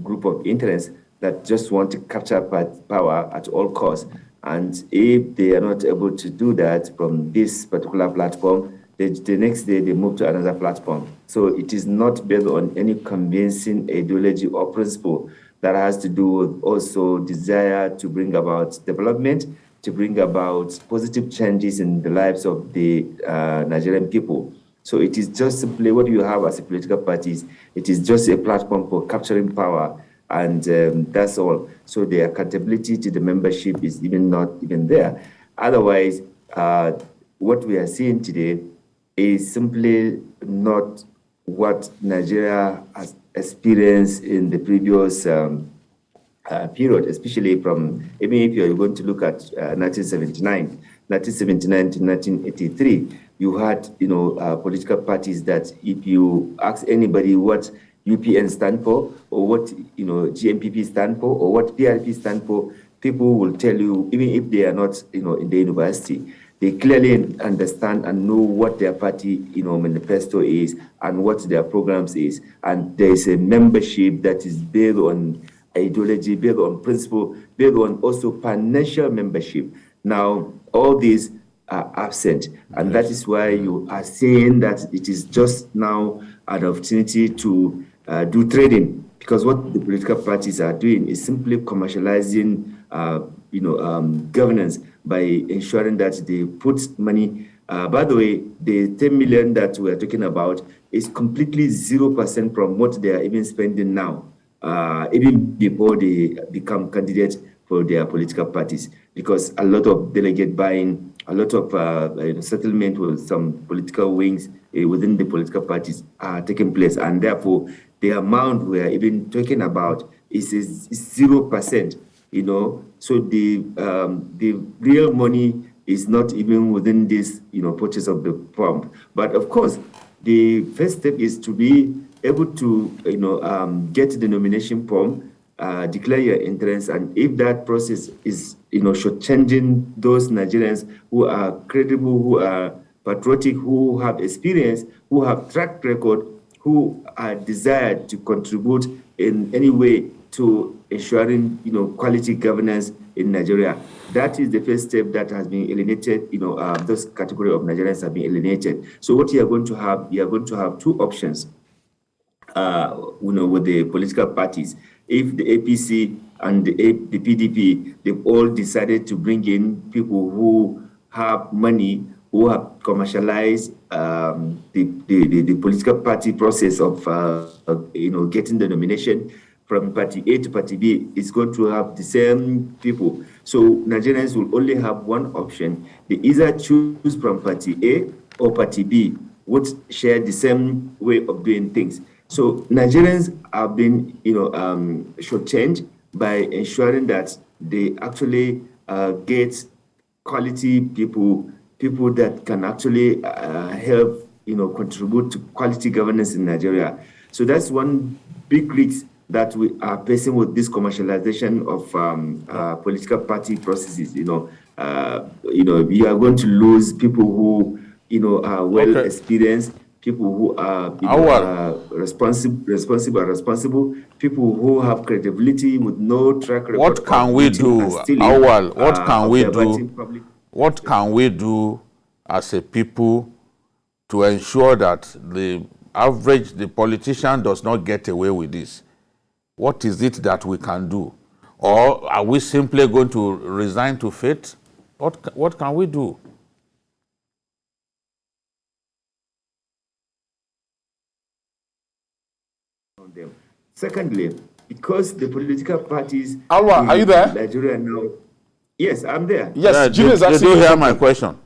Speaker 12: group of interests that just want to capture power at all costs. And if they are not able to do that from this particular platform, the next day they move to another platform. So it is not based on any convincing ideology or principle that has to do with also desire to bring about development, to bring about positive changes in the lives of the Nigerian people. So it is just simply what you have as a political parties. It is just a platform for capturing power, and that's all. So the accountability to the membership is not even there. Otherwise, what we are seeing today is simply not what Nigeria has experienced in the previous period, especially from, even if you're going to look at 1979 to 1983, you had, political parties that if you ask anybody what UPN stand for, or what, GMPP stand for, or what PRP stand for, people will tell you, even if they are not, in the university, they clearly understand and know what their party, manifesto is and what their programs is. And there is a membership that is based on ideology, based on principle, based on also financial membership. Now, all these are absent. And that is why you are saying that it is just now an opportunity to do trading, because what the political parties are doing is simply commercializing, governance by ensuring that they put money. By the way, the 10 million that we are talking about is completely 0% from what they are even spending now, even before they become candidates for their political parties, because a lot of delegate buying, a lot of settlement with some political wings within the political parties are taking place, and therefore the amount we are even talking about is 0%. So the real money is not even within this purchase of the pump. But of course, the first step is to be able to get the nomination form declare your entrance, and if that process is, shortchanging those Nigerians who are credible, who are patriotic, who have experience, who have track record, who are desired to contribute in any way to ensuring, quality governance in Nigeria. That is the first step that has been alienated. Those category of Nigerians have been alienated. So what you are going to have two options. With the political parties. If the APC and the PDP, they've all decided to bring in people who have money, who have commercialized the political party process of getting the nomination from party A to party B, is going to have the same people. So Nigerians will only have one option. They either choose from party A or party B, which share the same way of doing things. So Nigerians have been, shortchanged by ensuring that they actually get quality people that can actually help, contribute to quality governance in Nigeria. So that's one big risk that we are facing with this commercialization of political party processes. You are going to lose people who, are well experienced, people who are responsible, people who have credibility with no track record.
Speaker 2: What can we do, Awal? What can we do? What can we do as a people to ensure that the politician does not get away with this? What is it that we can do? Or are we simply going to resign to fate? What can we do?
Speaker 12: Them. Secondly, because the political parties
Speaker 1: Alwa, are you there?
Speaker 12: Nigeria now. Yes, I'm there.
Speaker 1: Yes,
Speaker 2: did you hear my question?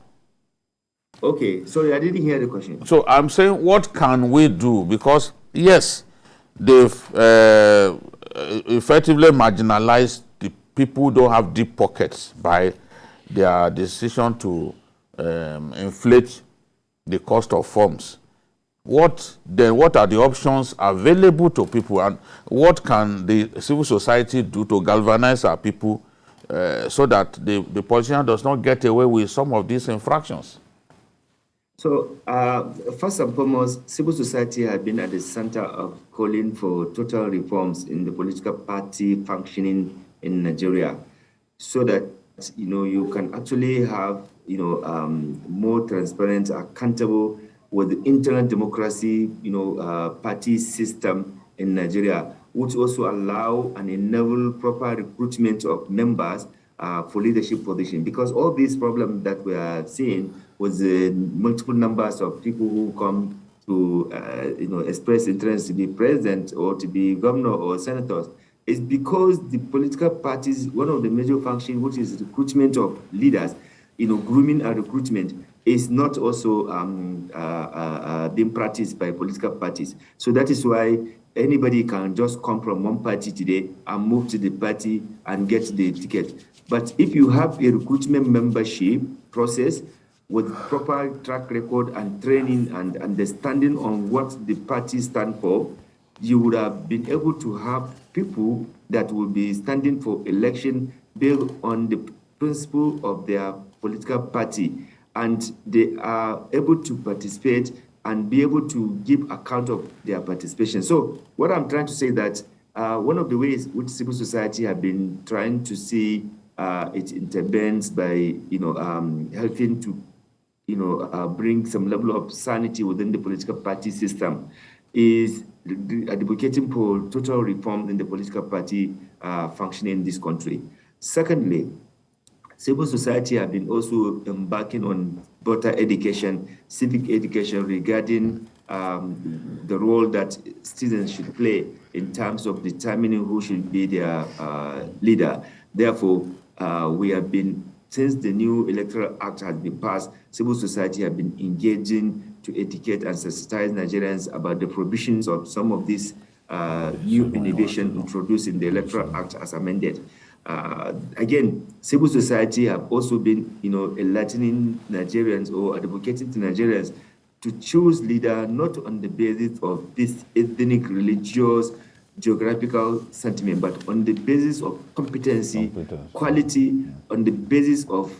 Speaker 12: Okay, sorry, I didn't hear the question.
Speaker 2: So I'm saying, what can we do? Because yes, they've effectively marginalized the people who don't have deep pockets by their decision to inflate the cost of forms. What are the options available to people, and what can the civil society do to galvanize our people so that the politician does not get away with some of these infractions?
Speaker 12: So first and foremost, civil society has been at the center of calling for total reforms in the political party functioning in Nigeria, so that you can actually have more transparent, accountable with the internal democracy, party system in Nigeria, which also allow and enable proper recruitment of members for leadership position. Because all these problems that we are seeing with the multiple numbers of people who come to, express interest to be president or to be governor or senators, is because the political parties, one of the major functions, which is recruitment of leaders, grooming and recruitment, is not also being practiced by political parties. So that is why anybody can just come from one party today and move to the party and get the ticket. But if you have a recruitment membership process with proper track record and training and understanding on what the party stand for, you would have been able to have people that will be standing for election based on the principle of their political party, and they are able to participate and be able to give account of their participation. So what I'm trying to say is that one of the ways which civil society have been trying to see it intervenes by helping to bring some level of sanity within the political party system is advocating for total reform in the political party functioning in this country. Secondly, civil society have been also embarking on voter education, civic education regarding the role that citizens should play in terms of determining who should be their leader. Therefore, we have been, since the new Electoral Act has been passed, civil society have been engaging to educate and sensitize Nigerians about the provisions of some of these new innovation introduced in the Electoral Act as amended. Again, civil society have also been, enlightening Nigerians or advocating to Nigerians to choose leader not on the basis of this ethnic, religious, geographical sentiment, but on the basis of competency, quality, on the basis of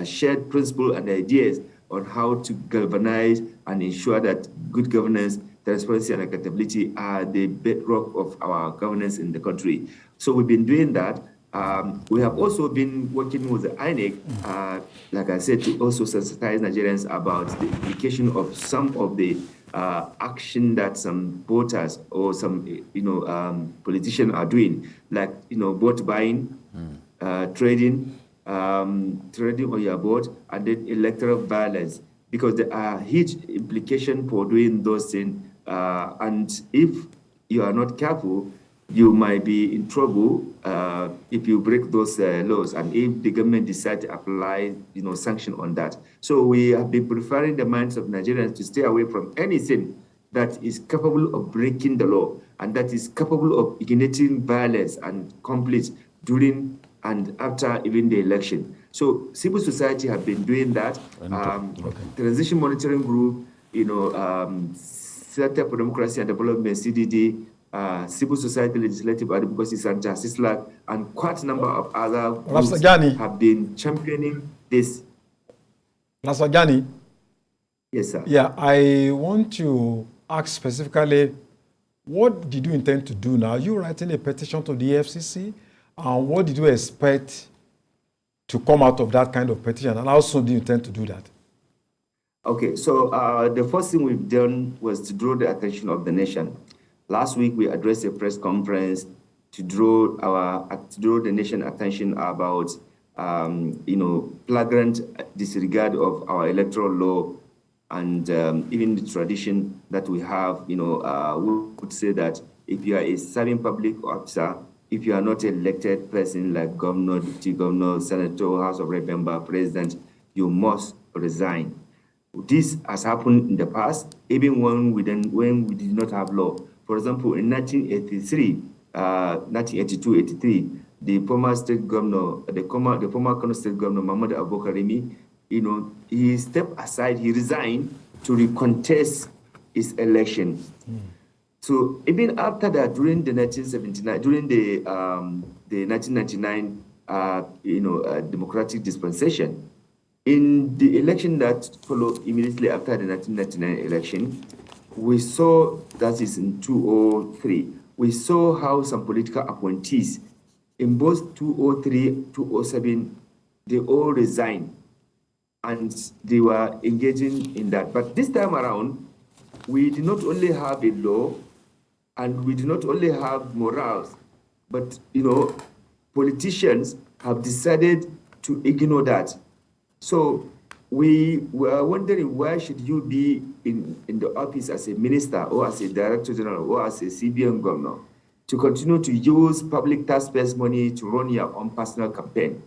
Speaker 12: shared principle and ideas on how to galvanize and ensure that good governance, transparency, and accountability are the bedrock of our governance in the country. So we've been doing that. We have also been working with the INEC, like I said, to also sensitize Nigerians about the implication of some of the action that some voters or some politicians are doing, like vote buying, trading on your vote, and then electoral violence, because there are huge implications for doing those things. And if you are not careful, you might be in trouble if you break those laws, and if the government decides to apply, sanction on that. So we have been preparing the minds of Nigerians to stay away from anything that is capable of breaking the law and that is capable of igniting violence and conflict during and after even the election. So civil society have been doing that. Transition Monitoring Group, Center for Democracy and Development, CDD, Civil Society Legislative Advocacy Center, CISLAC, and quite a number of other groups have been championing this.
Speaker 3: Rasagani.
Speaker 12: Yes, sir.
Speaker 3: Yeah, I want to ask specifically, what did you intend to do now? You writing a petition to the EFCC, and what did you expect to come out of that kind of petition, and how soon do you intend to do that?
Speaker 12: Okay, so the first thing we've done was to draw the attention of the nation. Last week, we addressed a press conference to draw the nation attention about, flagrant disregard of our electoral law and even the tradition that we have. We would say that if you are a serving public officer, if you are not an elected person like governor, deputy governor, senator, House of Rep member, president, you must resign. This has happened in the past, even when we did not have law. For example, in 1982-83, the former state governor, the former Kano state governor, Mahmoud Abokarimi, he stepped aside, he resigned to recontest his election. So even after that, during the 1979, during the 1999, democratic dispensation, in the election that followed immediately after the 1999 election, we saw, that is in 2003, we saw how some political appointees in both 2003, 2007, they all resigned and they were engaging in that. But this time around, we did not only have a law and we did not only have morals, but, politicians have decided to ignore that. So we were wondering, why should you be in the office as a minister or as a director general or as a CBN governor to continue to use public taxpayers' money to run your own personal campaign?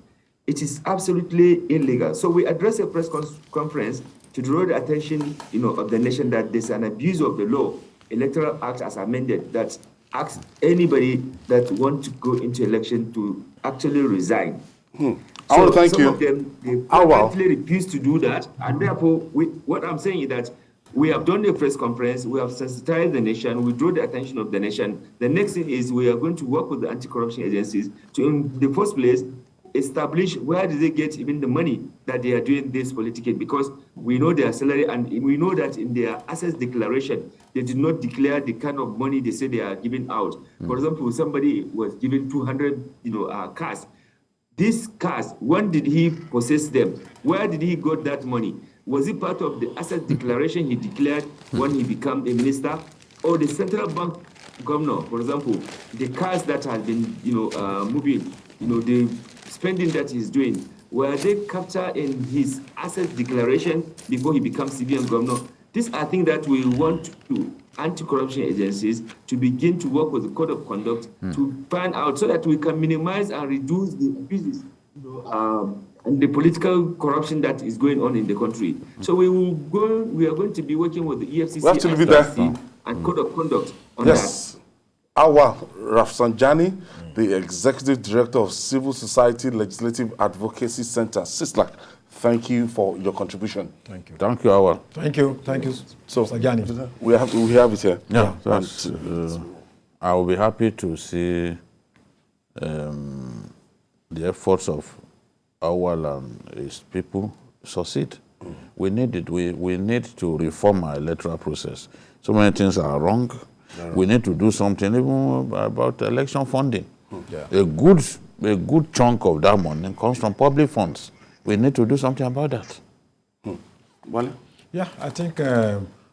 Speaker 12: It is absolutely illegal. So we addressed a press conference to draw the attention, of the nation that there's an abuse of the law, Electoral Act as amended, that asks anybody that wants to go into election to actually resign.
Speaker 1: I want to thank you.
Speaker 12: Some of them, they practically refuse to do that. And therefore, what I'm saying is that we have done the press conference, we have sensitized the nation, we drew the attention of the nation. The next thing is we are going to work with the anti-corruption agencies to, in the first place, establish where do they get even the money that they are doing this politically, because we know their salary and we know that in their assets declaration, they did not declare the kind of money they say they are giving out. For example, somebody was given 200, cars. These cars, when did he possess them? Where did he got that money? Was it part of the asset declaration he declared when he became a minister? Or the central bank governor, for example, the cars that have been, moving, the spending that he's doing, were they captured in his asset declaration before he becomes CBN governor? These are things that we want to anti-corruption agencies to begin to work with the code of conduct to find out, so that we can minimize and reduce the abuses and the political corruption that is going on in the country. So we are going to be working with the EFCC and code of conduct on that.
Speaker 1: Our Rafsanjani, the Executive Director of Civil Society Legislative Advocacy Center, CISLAC, thank you for your contribution.
Speaker 3: Thank you.
Speaker 2: Thank you, Awal.
Speaker 3: Thank you. Thank you.
Speaker 1: So,
Speaker 3: Sajani.
Speaker 1: we have it here.
Speaker 2: Yeah, I will be happy to see the efforts of Awal and his people succeed. We need it. We need to reform our electoral process. So many things are wrong. We need to do something even about election funding. A good chunk of that money comes from public funds. We need to do something about that.
Speaker 1: Well,
Speaker 3: yeah, I think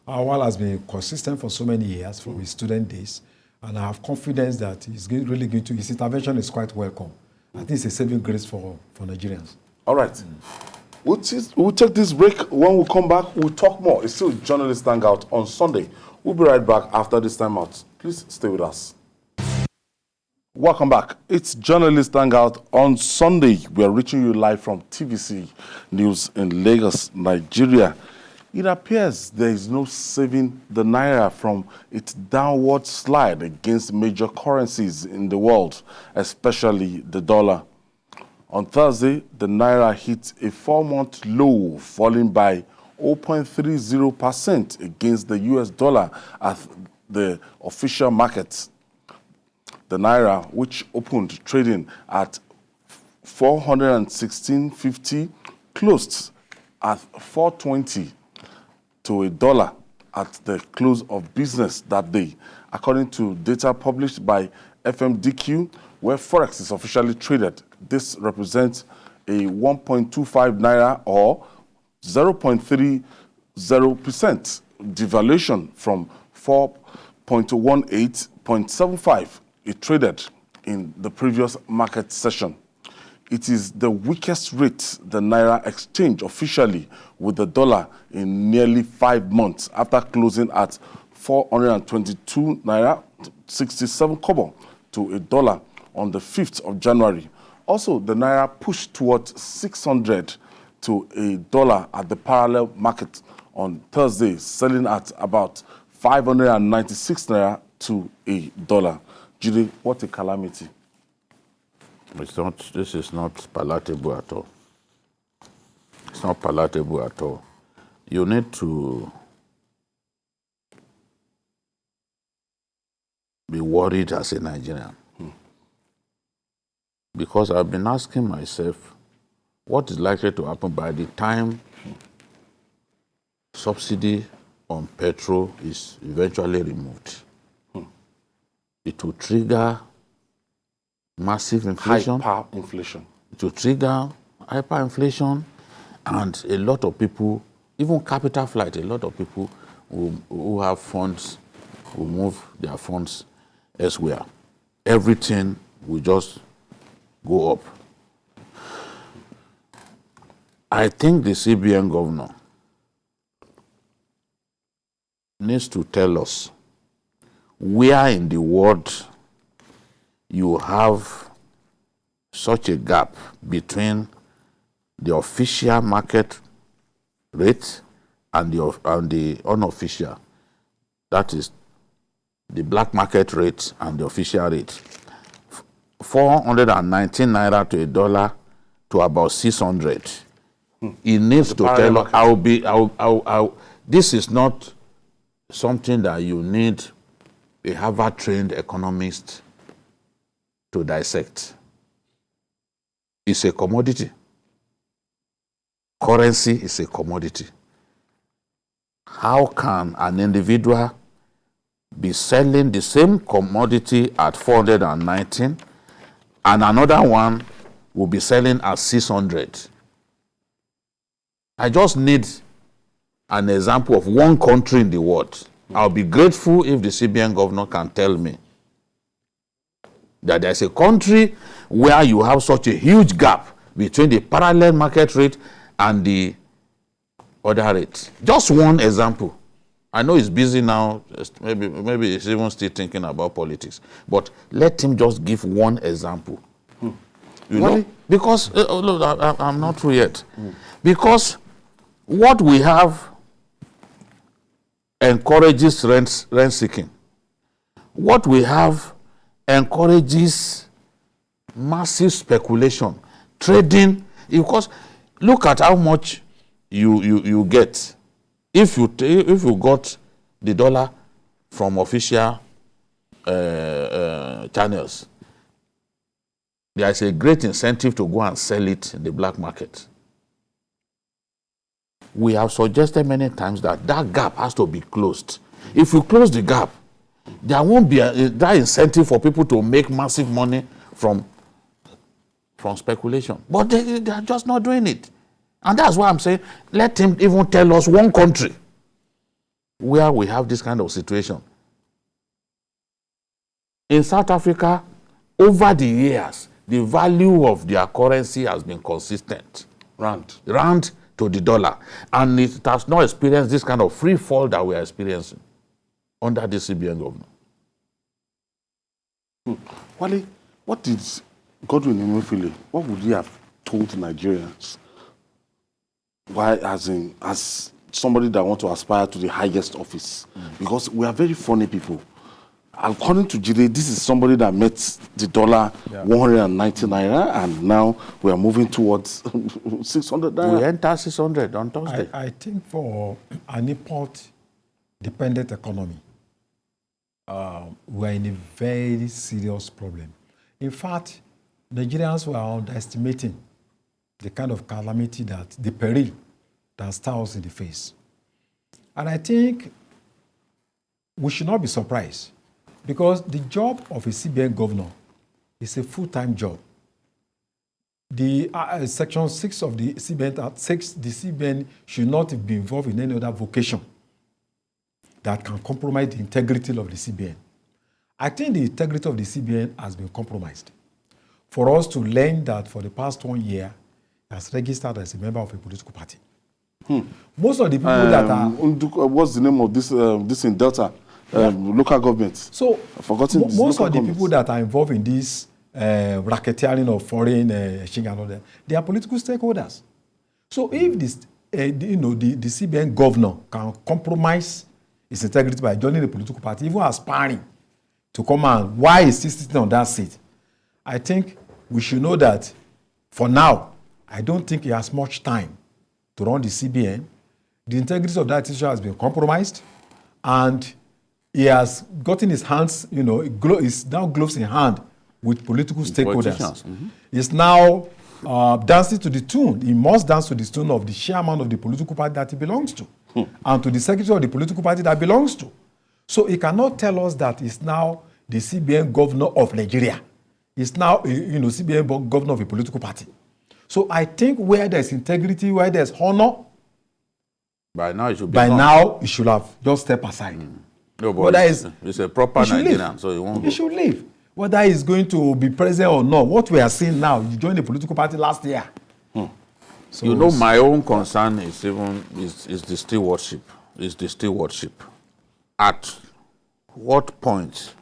Speaker 3: Awal has been consistent for so many years from his student days, and I have confidence that really going to, his intervention is quite welcome. I think it's a saving grace for Nigerians.
Speaker 1: All right. We'll take this break. When we come back, we'll talk more. It's still Journalist Hangout on Sunday. We'll be right back after this time out. Please stay with us. Welcome back. It's Journalist Hangout on Sunday. We are reaching you live from TVC News in Lagos, Nigeria. It appears there is no saving the naira from its downward slide against major currencies in the world, especially the dollar. On Thursday, the naira hit a 4-month low, falling by 0.30% against the US dollar at the official market. The naira, which opened trading at 416.50, closed at 420 to a dollar at the close of business that day, according to data published by FMDQ, where Forex is officially traded. This represents a 1.25 naira or 0.30% devaluation from 4.18.75 it traded in the previous market session. It is the weakest rate the naira exchanged officially with the dollar in nearly 5 months, after closing at 422 naira 67 kobo to a dollar on the 5th of January. Also, the naira pushed towards 600 to a dollar at the parallel market on Thursday, selling at about 596 naira to a dollar. Judy, what a calamity.
Speaker 2: This is not palatable at all. It's not palatable at all. You need to be worried as a Nigerian. Because I've been asking myself, what is likely to happen by the time subsidy on petrol is eventually removed? It will trigger massive inflation.
Speaker 1: Hyperinflation.
Speaker 2: It will trigger hyperinflation, and a lot of people, even capital flight, a lot of people who have funds will move their funds elsewhere. Everything will just go up. I think the CBN governor needs to tell us where in the world you have such a gap between the official market rate and the unofficial. That is the black market rate and the official rate. 419 naira to a dollar to about 600. He needs to tell us. This is not something that you need a Harvard-trained economist to dissect. It's a commodity. Currency is a commodity. How can an individual be selling the same commodity at 419 and another one will be selling at 600? I just need an example of one country in the world. I'll be grateful if the CBN governor can tell me that there's a country where you have such a huge gap between the parallel market rate and the other rate. Just one example. I know he's busy now, maybe he's even still thinking about politics, but let him just give one example. You know? Because, look, I'm not through yet. Because what we have encourages rent seeking. What we have encourages massive speculation, trading. Because look at how much you get if you got the dollar from official channels, there is a great incentive to go and sell it in the black market. We have suggested many times that that gap has to be closed. If you close the gap, there won't be that incentive for people to make massive money from speculation. But they are just not doing it. And that's why I'm saying, let him even tell us one country where we have this kind of situation. In South Africa, over the years, the value of their currency has been consistent. Rand to the dollar. And it has not experienced this kind of free fall that we are experiencing under the CBN governor.
Speaker 1: Wale, what did Godwin Emefiele, what would he have told Nigerians? Why, as somebody that wants to aspire to the highest office? Because we are very funny people. According to Jide, this is somebody that met the dollar 190 naira, and now we are moving towards 600 naira.
Speaker 2: We enter 600 on Thursday.
Speaker 3: I think for an import-dependent economy, we are in a very serious problem. In fact, Nigerians were underestimating the kind of calamity the peril that stares us in the face. And I think we should not be surprised, because the job of a CBN governor is a full-time job. The Section 6 of the CBN Act says the CBN should not be involved in any other vocation that can compromise the integrity of the CBN. I think the integrity of the CBN has been compromised. For us to learn that for the past 1 year, he has registered as a member of a political party. Most of the people that are...
Speaker 1: What's the name of this in Delta? Local governments.
Speaker 3: So,
Speaker 1: I've forgotten
Speaker 3: most of the people that are involved in this racketeering of foreign exchange and all that, they are political stakeholders. So, if this, the CBN governor can compromise its integrity by joining the political party, even aspiring to come and why is he sitting on that seat, I think we should know that for now, I don't think he has much time to run the CBN. The integrity of that issue has been compromised, and he has gotten his hands, is now gloves in hand with political stakeholders. He's now dancing to the tune. He must dance to the tune of the chairman of the political party that he belongs to, and to the secretary of the political party that belongs to. So he cannot tell us that he's now the CBN governor of Nigeria. He's now, CBN governor of a political party. So I think where there's integrity, where there's honor,
Speaker 2: by now
Speaker 3: he should have just stepped aside.
Speaker 2: No, but it's a proper Nigerian, so he won't.
Speaker 3: He should leave. Whether he's going to be president or not, what we are seeing now, he joined the political party last year.
Speaker 2: So my own concern is is the stewardship. Is the stewardship. At what point,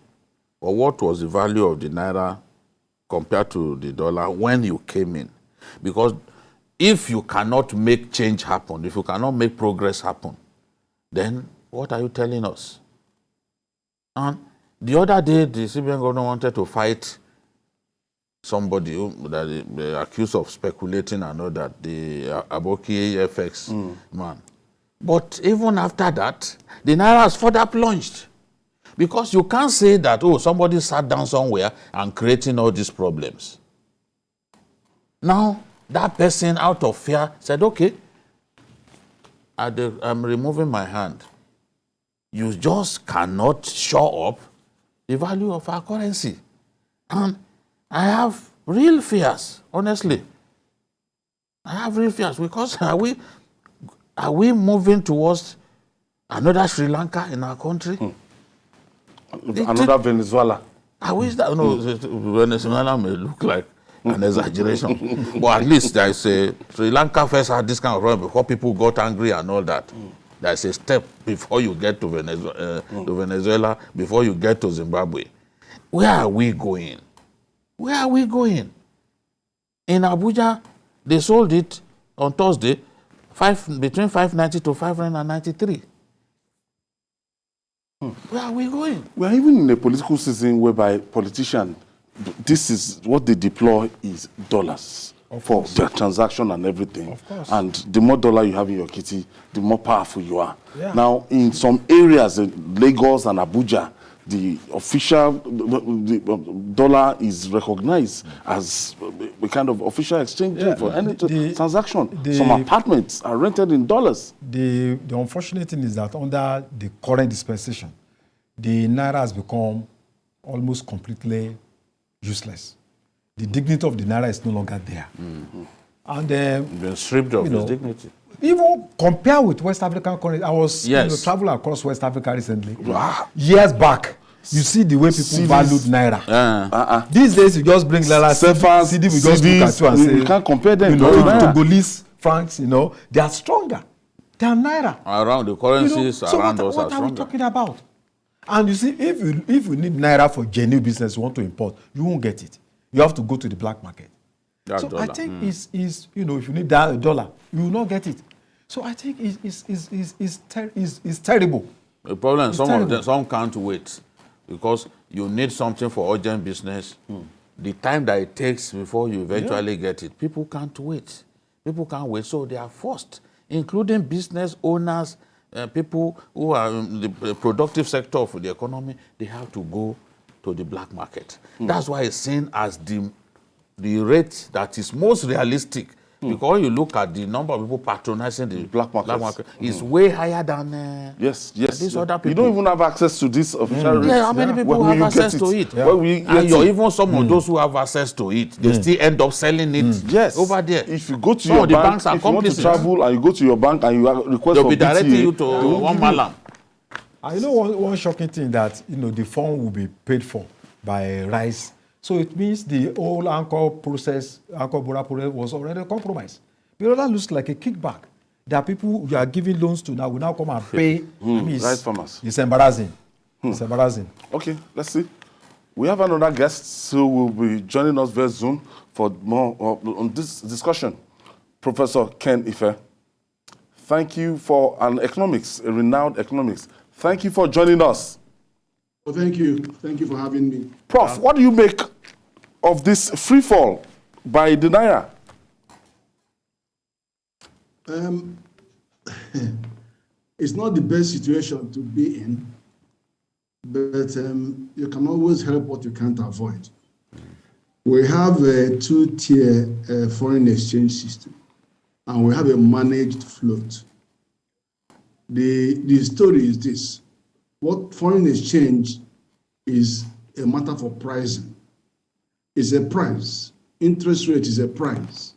Speaker 2: or what was the value of the naira compared to the dollar when you came in? Because if you cannot make change happen, if you cannot make progress happen, then what are you telling us? And the other day, the CBN governor wanted to fight somebody that they accused of speculating and all that, the Aboki FX man. But even after that, the naira has further plunged. Because you can't say that, somebody sat down somewhere and creating all these problems. Now, that person, out of fear, said, okay, I'm removing my hand. You just cannot show up the value of our currency. And I have real fears, honestly. I have real fears, because are we moving towards another Sri Lanka in our country?
Speaker 1: Another Venezuela.
Speaker 2: I wish that, Venezuela may look like an exaggeration. But at least there is a Sri Lanka first had this kind of problem before people got angry and all that. There's a step before you get to Venezuela, before you get to Zimbabwe. Where are we going? Where are we going? In Abuja, they sold it on Thursday, between 590 to 593. Where are we going?
Speaker 1: We are even in a political season whereby politicians, this is what they deploy is dollars for their transaction and everything.
Speaker 3: Of course.
Speaker 1: And the more dollar you have in your kitty, the more powerful you are.
Speaker 3: Yeah.
Speaker 1: Now, in some areas, in Lagos and Abuja, the official the dollar is recognized as a kind of official exchange rate for any transaction. Some apartments are rented in dollars.
Speaker 3: The unfortunate thing is that under the current dispensation, the naira has become almost completely useless. The dignity of the naira is no longer there. And
Speaker 2: been stripped of its dignity.
Speaker 3: Even compare with West African currency, I was traveling across West Africa recently. Years back, you see the way people valued naira. These days, you just bring naira, CD, we just look at you and say,
Speaker 1: you can't compare them.
Speaker 3: Togolese francs, they are stronger than naira.
Speaker 2: Around the currencies around us
Speaker 3: what are we talking about? And you see, if you need naira for genuine business, you want to import, you won't get it. You have to go to the black market. I think if you need that $1, you will not get it. So I think it's terrible.
Speaker 2: The problem, some can't wait because you need something for urgent business. The time that it takes before you eventually get it, people can't wait. People can't wait, so they are forced, including business owners, people who are in the productive sector of the economy. They have to go to the black market. That's why it's seen as the rate that is most realistic. Because you look at the number of people patronizing the black market is way higher than these other people.
Speaker 1: You don't even have access to this official rate.
Speaker 2: How many people have access to it? And even some of those who have access to it, they still end up selling it over there.
Speaker 1: If you go to your bank, if you want to travel and you go to your bank and you request
Speaker 2: they'll
Speaker 1: for
Speaker 2: be directing
Speaker 1: BTA,
Speaker 2: you to one malam.
Speaker 3: I know one shocking thing that the fund will be paid for by rice. So it means the whole anchor process was already compromised. Because that looks like a kickback. There are people you are giving loans to now will now come and pay
Speaker 1: rice farmers.
Speaker 3: It's embarrassing. It's embarrassing.
Speaker 1: Okay, let's see. We have another guest who will be joining us very soon for more on this discussion. Professor Ken Ife. Thank you for a renowned economics. Thank you for joining us.
Speaker 13: Well, thank you. Thank you for having me.
Speaker 1: Prof, what do you make of this free fall by the naira?
Speaker 13: It's not the best situation to be in, but you can always help what you can't avoid. We have a two-tier foreign exchange system, and we have a managed float. The story is this. What foreign exchange is a matter for pricing. It's a price. Interest rate is a price.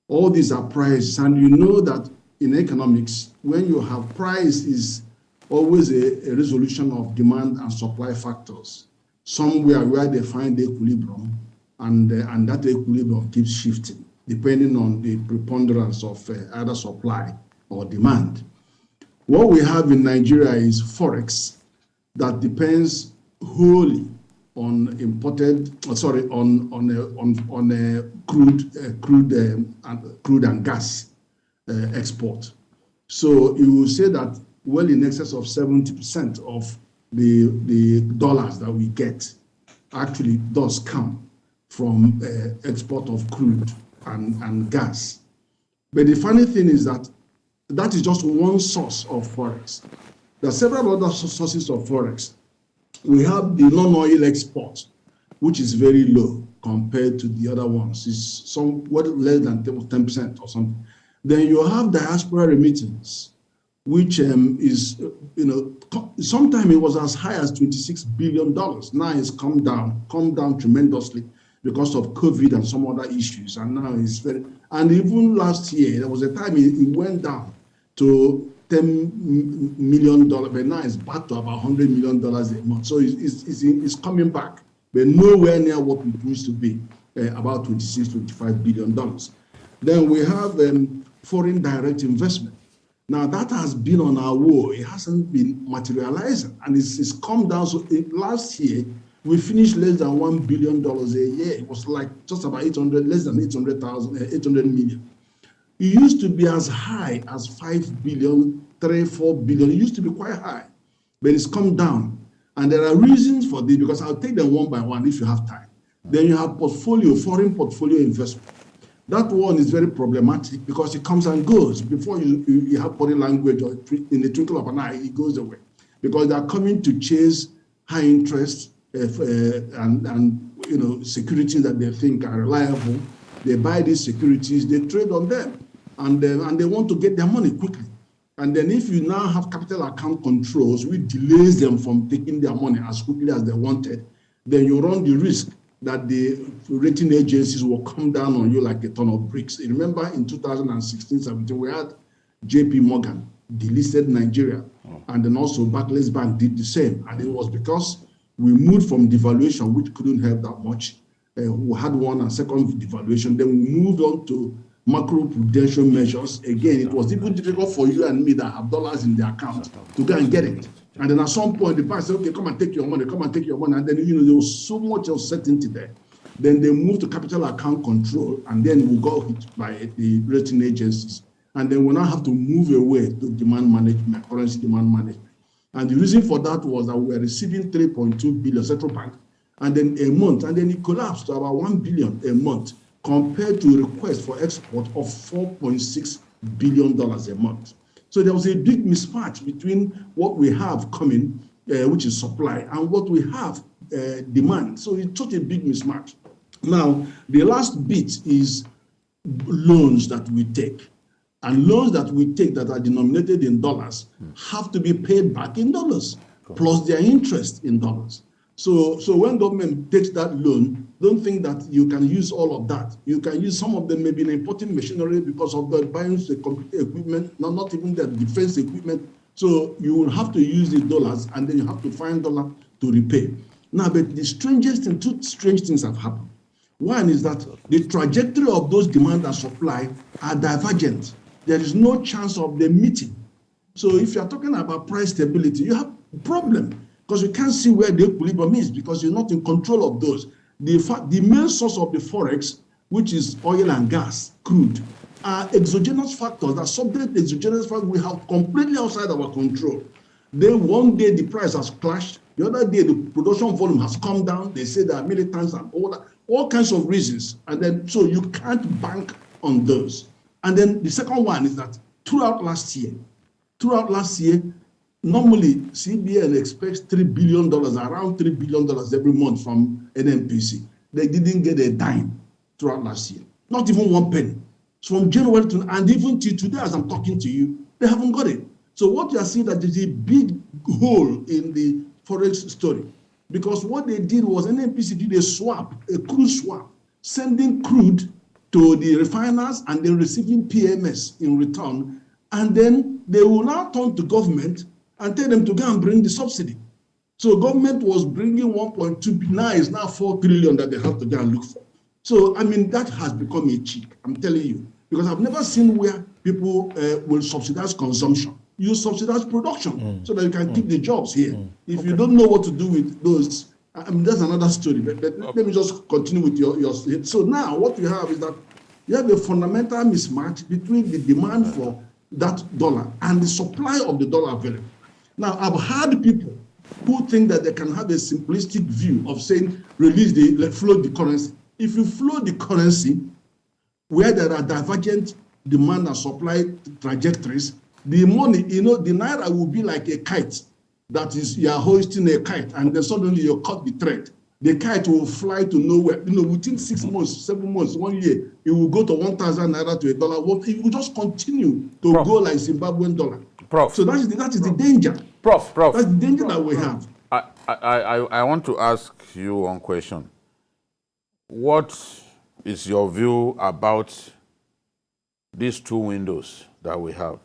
Speaker 13: All these are prices. And you know that in economics, when you have price is always a resolution of demand and supply factors. Somewhere where they find the equilibrium, and that equilibrium keeps shifting, depending on the preponderance of either supply or demand. What we have in Nigeria is forex that depends wholly on crude and gas export. So you will say that well in excess of 70% of the dollars that we get actually does come from export of crude and gas. But the funny thing is that is just one source of forex. There are several other sources of forex. We have the non-oil export, which is very low compared to the other ones. It's somewhat less than 10% or something. Then you have diaspora remittance, which is, sometimes it was as high as $26 billion. Now it's come down tremendously because of COVID and some other issues. And now it's and even last year, there was a time it went down to $10 million, but now it's back to about $100 million a month. So it's coming back, but nowhere near what it used to be, about $25 billion. Then we have foreign direct investment. Now that has been on our wall. It hasn't been materializing, and it's come down. So last year, we finished less than $1 billion a year. It was like just about less than 800 million. It used to be as high as 5 billion, 3-4 billion. It used to be quite high, but it's come down. And there are reasons for this, because I'll take them one by one if you have time. Then you have foreign portfolio investment. That one is very problematic because it comes and goes. Before you have body language or in the twinkle of an eye, it goes away. Because they are coming to chase high interest and securities that they think are reliable. They buy these securities, they trade on them, and they want to get their money quickly. And then if you now have capital account controls, which delays them from taking their money as quickly as they wanted, then you run the risk that the rating agencies will come down on you like a ton of bricks. You remember in 2016-17, we had JP Morgan delisted Nigeria, and then also Barclays Bank did the same. And it was because we moved from devaluation, which couldn't help that much. We had one and second devaluation, then we moved on to macro-prudential measures. Again, it was even difficult for you and me that have dollars in the account to go and get it. And then at some point, the bank said, okay, come and take your money, come and take your money. And then, there was so much uncertainty there. Then they moved to capital account control, and then we got hit by the rating agencies. And then we now have to move away to demand management, currency demand management. And the reason for that was that we were receiving 3.2 billion central bank, and then a month, and then it collapsed to about 1 billion a month, compared to a request for export of $4.6 billion a month. So there was a big mismatch between what we have coming, which is supply, and what we have demand. So it's such a big mismatch. Now, the last bit is loans that we take. And loans that we take that are denominated in dollars have to be paid back in dollars, plus their interest in dollars. So when government takes that loan, don't think that you can use all of that. You can use some of them, maybe in importing machinery because of the buying the computer equipment, not even the defense equipment. So you will have to use the dollars, and then you have to find dollar to repay. Now, but the strangest thing, two strange things have happened. One is that the trajectory of those demand and supply are divergent. There is no chance of them meeting. So if you're talking about price stability, you have a problem because you can't see where the equilibrium is because you're not in control of those. The main source of the forex, which is oil and gas, crude, are exogenous factors that subject exogenous factors we have completely outside our control. Then one day the price has clashed, the other day the production volume has come down. They say there are militants and all kinds of reasons, and then so you can't bank on those. And then the second one is that throughout last year, normally CBN expects $3 billion, around $3 billion every month from NMPC. They didn't get a dime throughout last year, not even 1 penny. So from January to, and even till today, as I'm talking to you, they haven't got it. So what you are seeing that there's a big hole in the forex story, because what they did was NMPC did a swap, a crude swap, sending crude to the refiners and then receiving PMS in return, and then they will now turn to government and tell them to go and bring the subsidy. So government was bringing 1.2 billion, now it's now 4 trillion that they have to go and look for. So, I mean, that has become a cheat, I'm telling you, because I've never seen where people will subsidize consumption. You subsidize production so that you can keep the jobs here. If you don't know what to do with those, I mean, that's another story, but let me just continue with your. So now what you have is that you have a fundamental mismatch between the demand for that dollar and the supply of the dollar available. Now, I've heard people who think that they can have a simplistic view of saying, float the currency. If you float the currency, where there are divergent demand and supply trajectories, the money, the naira will be like a kite. That is, you are hoisting a kite, and then suddenly you cut the thread. The kite will fly to nowhere. Within 6 months, 7 months, 1 year, it will go to 1,000 naira to $1. It will just continue to go like Zimbabwean dollar.
Speaker 2: Prof.
Speaker 13: So that is the danger.
Speaker 2: Prof.
Speaker 13: That's the danger that we have.
Speaker 2: I want to ask you one question. What is your view about these two windows that we have?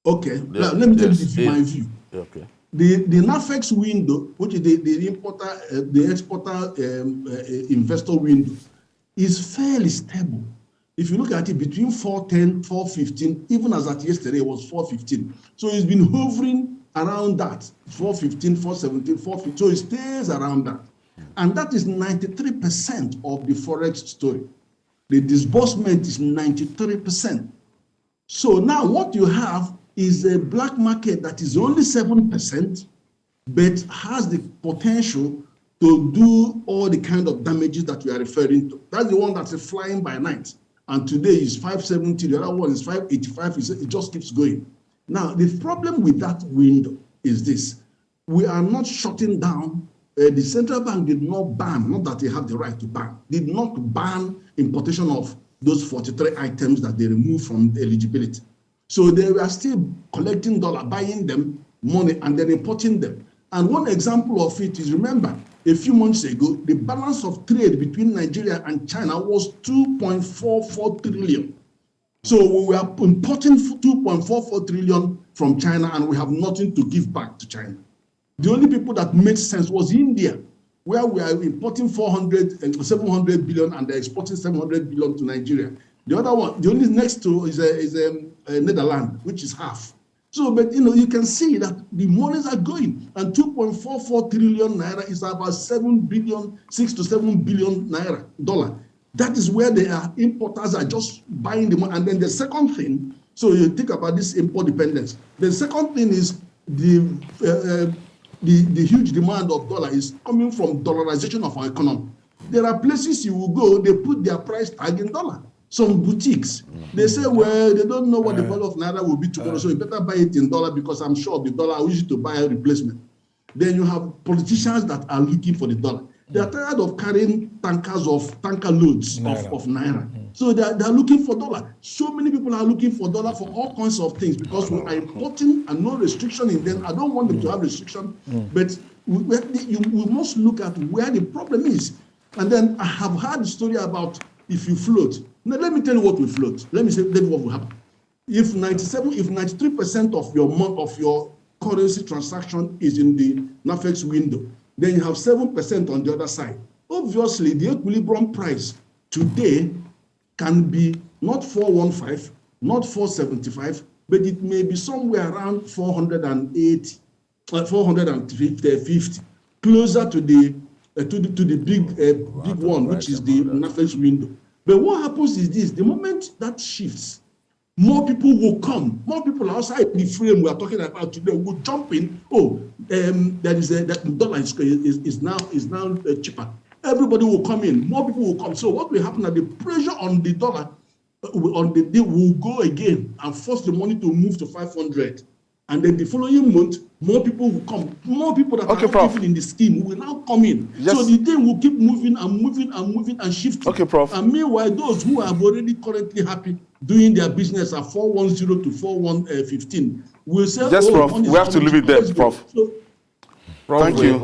Speaker 2: Okay,
Speaker 13: now, let me tell you my view.
Speaker 2: Okay.
Speaker 13: The NAFEX window, which is the importer, the exporter investor window, is fairly stable. If you look at it between 410, 415, even as at yesterday, it was 415. So it's been hovering around that, 415, 417, 415. So it stays around that. And that is 93% of the forex story. The disbursement is 93%. So now what you have is a black market that is only 7%, but has the potential to do all the kind of damages that we are referring to. That's the one that's flying by night. And today is 570, the other one is 585, it just keeps going. Now, the problem with that window is this. we are not shutting down. The central bank did not ban, not that they have the right to ban, did not ban importation of those 43 items that they removed from eligibility. So they were still collecting dollar, buying them money, and then importing them. And one example of it is, remember, a few months ago, the balance of trade between Nigeria and China was 2.44 trillion. So we were importing 2.44 trillion from China, and we have nothing to give back to China. The only people that made sense was India, where we are importing 700 billion, and they're exporting 700 billion to Nigeria. The other one, the only next to is Netherlands, which is half. So, but you can see that the monies are going, and 2.44 trillion naira is about 6 to 7 billion naira dollar. That is where the importers are just buying the money. And then the second thing, so you think about this import dependence. The second thing is the huge demand of dollar is coming from dollarization of our economy. There are places you will go, they put their price tag in dollar. Some boutiques, they say, well, they don't know what the value of naira will be tomorrow, so you better buy it in dollar because I'm sure the dollar, I wish you to buy a replacement. Then you have politicians that are looking for the dollar. They are tired of carrying tanker loads of naira. So they are looking for dollar. So many people are looking for dollar for all kinds of things because we are importing and no restriction in them. I don't want them to have restriction, but we must look at where the problem is. And then I have heard the story about if you float. Now let me tell you what will float. Let me say what will happen. If 93% of your currency transaction is in the NAFEX window, then you have 7% on the other side. Obviously, the equilibrium price today can be not 415, not 475, but it may be somewhere around 480, 450, closer to the big one, which is the NAFEX window. But what happens is this: the moment that shifts, more people will come. More people outside the frame we are talking about today will jump in. That dollar is now cheaper. Everybody will come in. More people will come. So what will happen is the pressure on the dollar on the day will go again and force the money to move to 500. And then the following month, more people will come. More people that are not even in the scheme will now come in. Yes. So the thing will keep moving and shifting.
Speaker 1: Okay, Prof.
Speaker 13: And meanwhile, those who are already currently happy doing their business at 410 to 4115 will say,
Speaker 1: yes, Prof. We have to leave it there, Prof.
Speaker 13: So,
Speaker 1: Prof, thank you.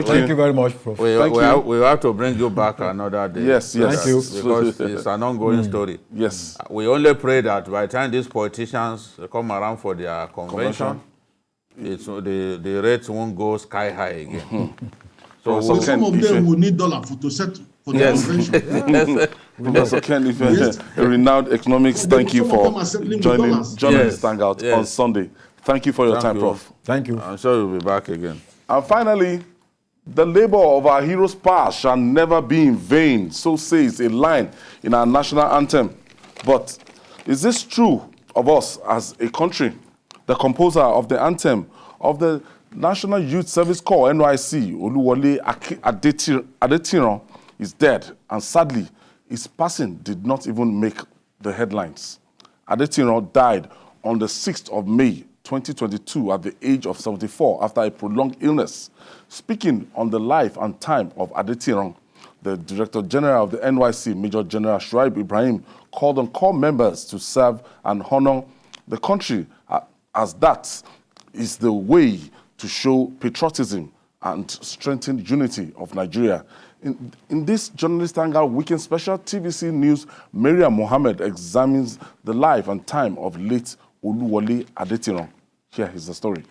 Speaker 3: Thank you very much, Prof.
Speaker 2: We have to bring you back another day.
Speaker 1: Yes.
Speaker 3: Thank you.
Speaker 2: Because it's an ongoing story.
Speaker 1: Yes.
Speaker 2: We only pray that by the time these politicians come around for their convention, the rates won't go sky high again.
Speaker 13: So some of them will need dollar to set for the convention.
Speaker 1: Professor Ken Ife, a renowned economics, thank you for joining Journalist Hangout on Sunday. Thank you for your time, Prof.
Speaker 3: Thank you.
Speaker 2: I'm sure you'll be back again.
Speaker 1: And finally, the labor of our heroes past shall never be in vain, so says a line in our national anthem. But is this true of us as a country? The composer of the anthem of the National Youth Service Corps, NYC, Oluwole Adetiran, is dead, and sadly, his passing did not even make the headlines. Adetiran died on the 6th of May, 2022 at the age of 74 after a prolonged illness. Speaking on the life and time of Adetiran, the Director General of the NYC, Major General Shuaib Ibrahim, called on corps members to serve and honor the country, as that is the way to show patriotism and strengthen unity of Nigeria. In this Journalist Hangout Weekend Special, TVC News, Maria Mohammed examines the life and time of late Oluwole Adetiran. Here is the story.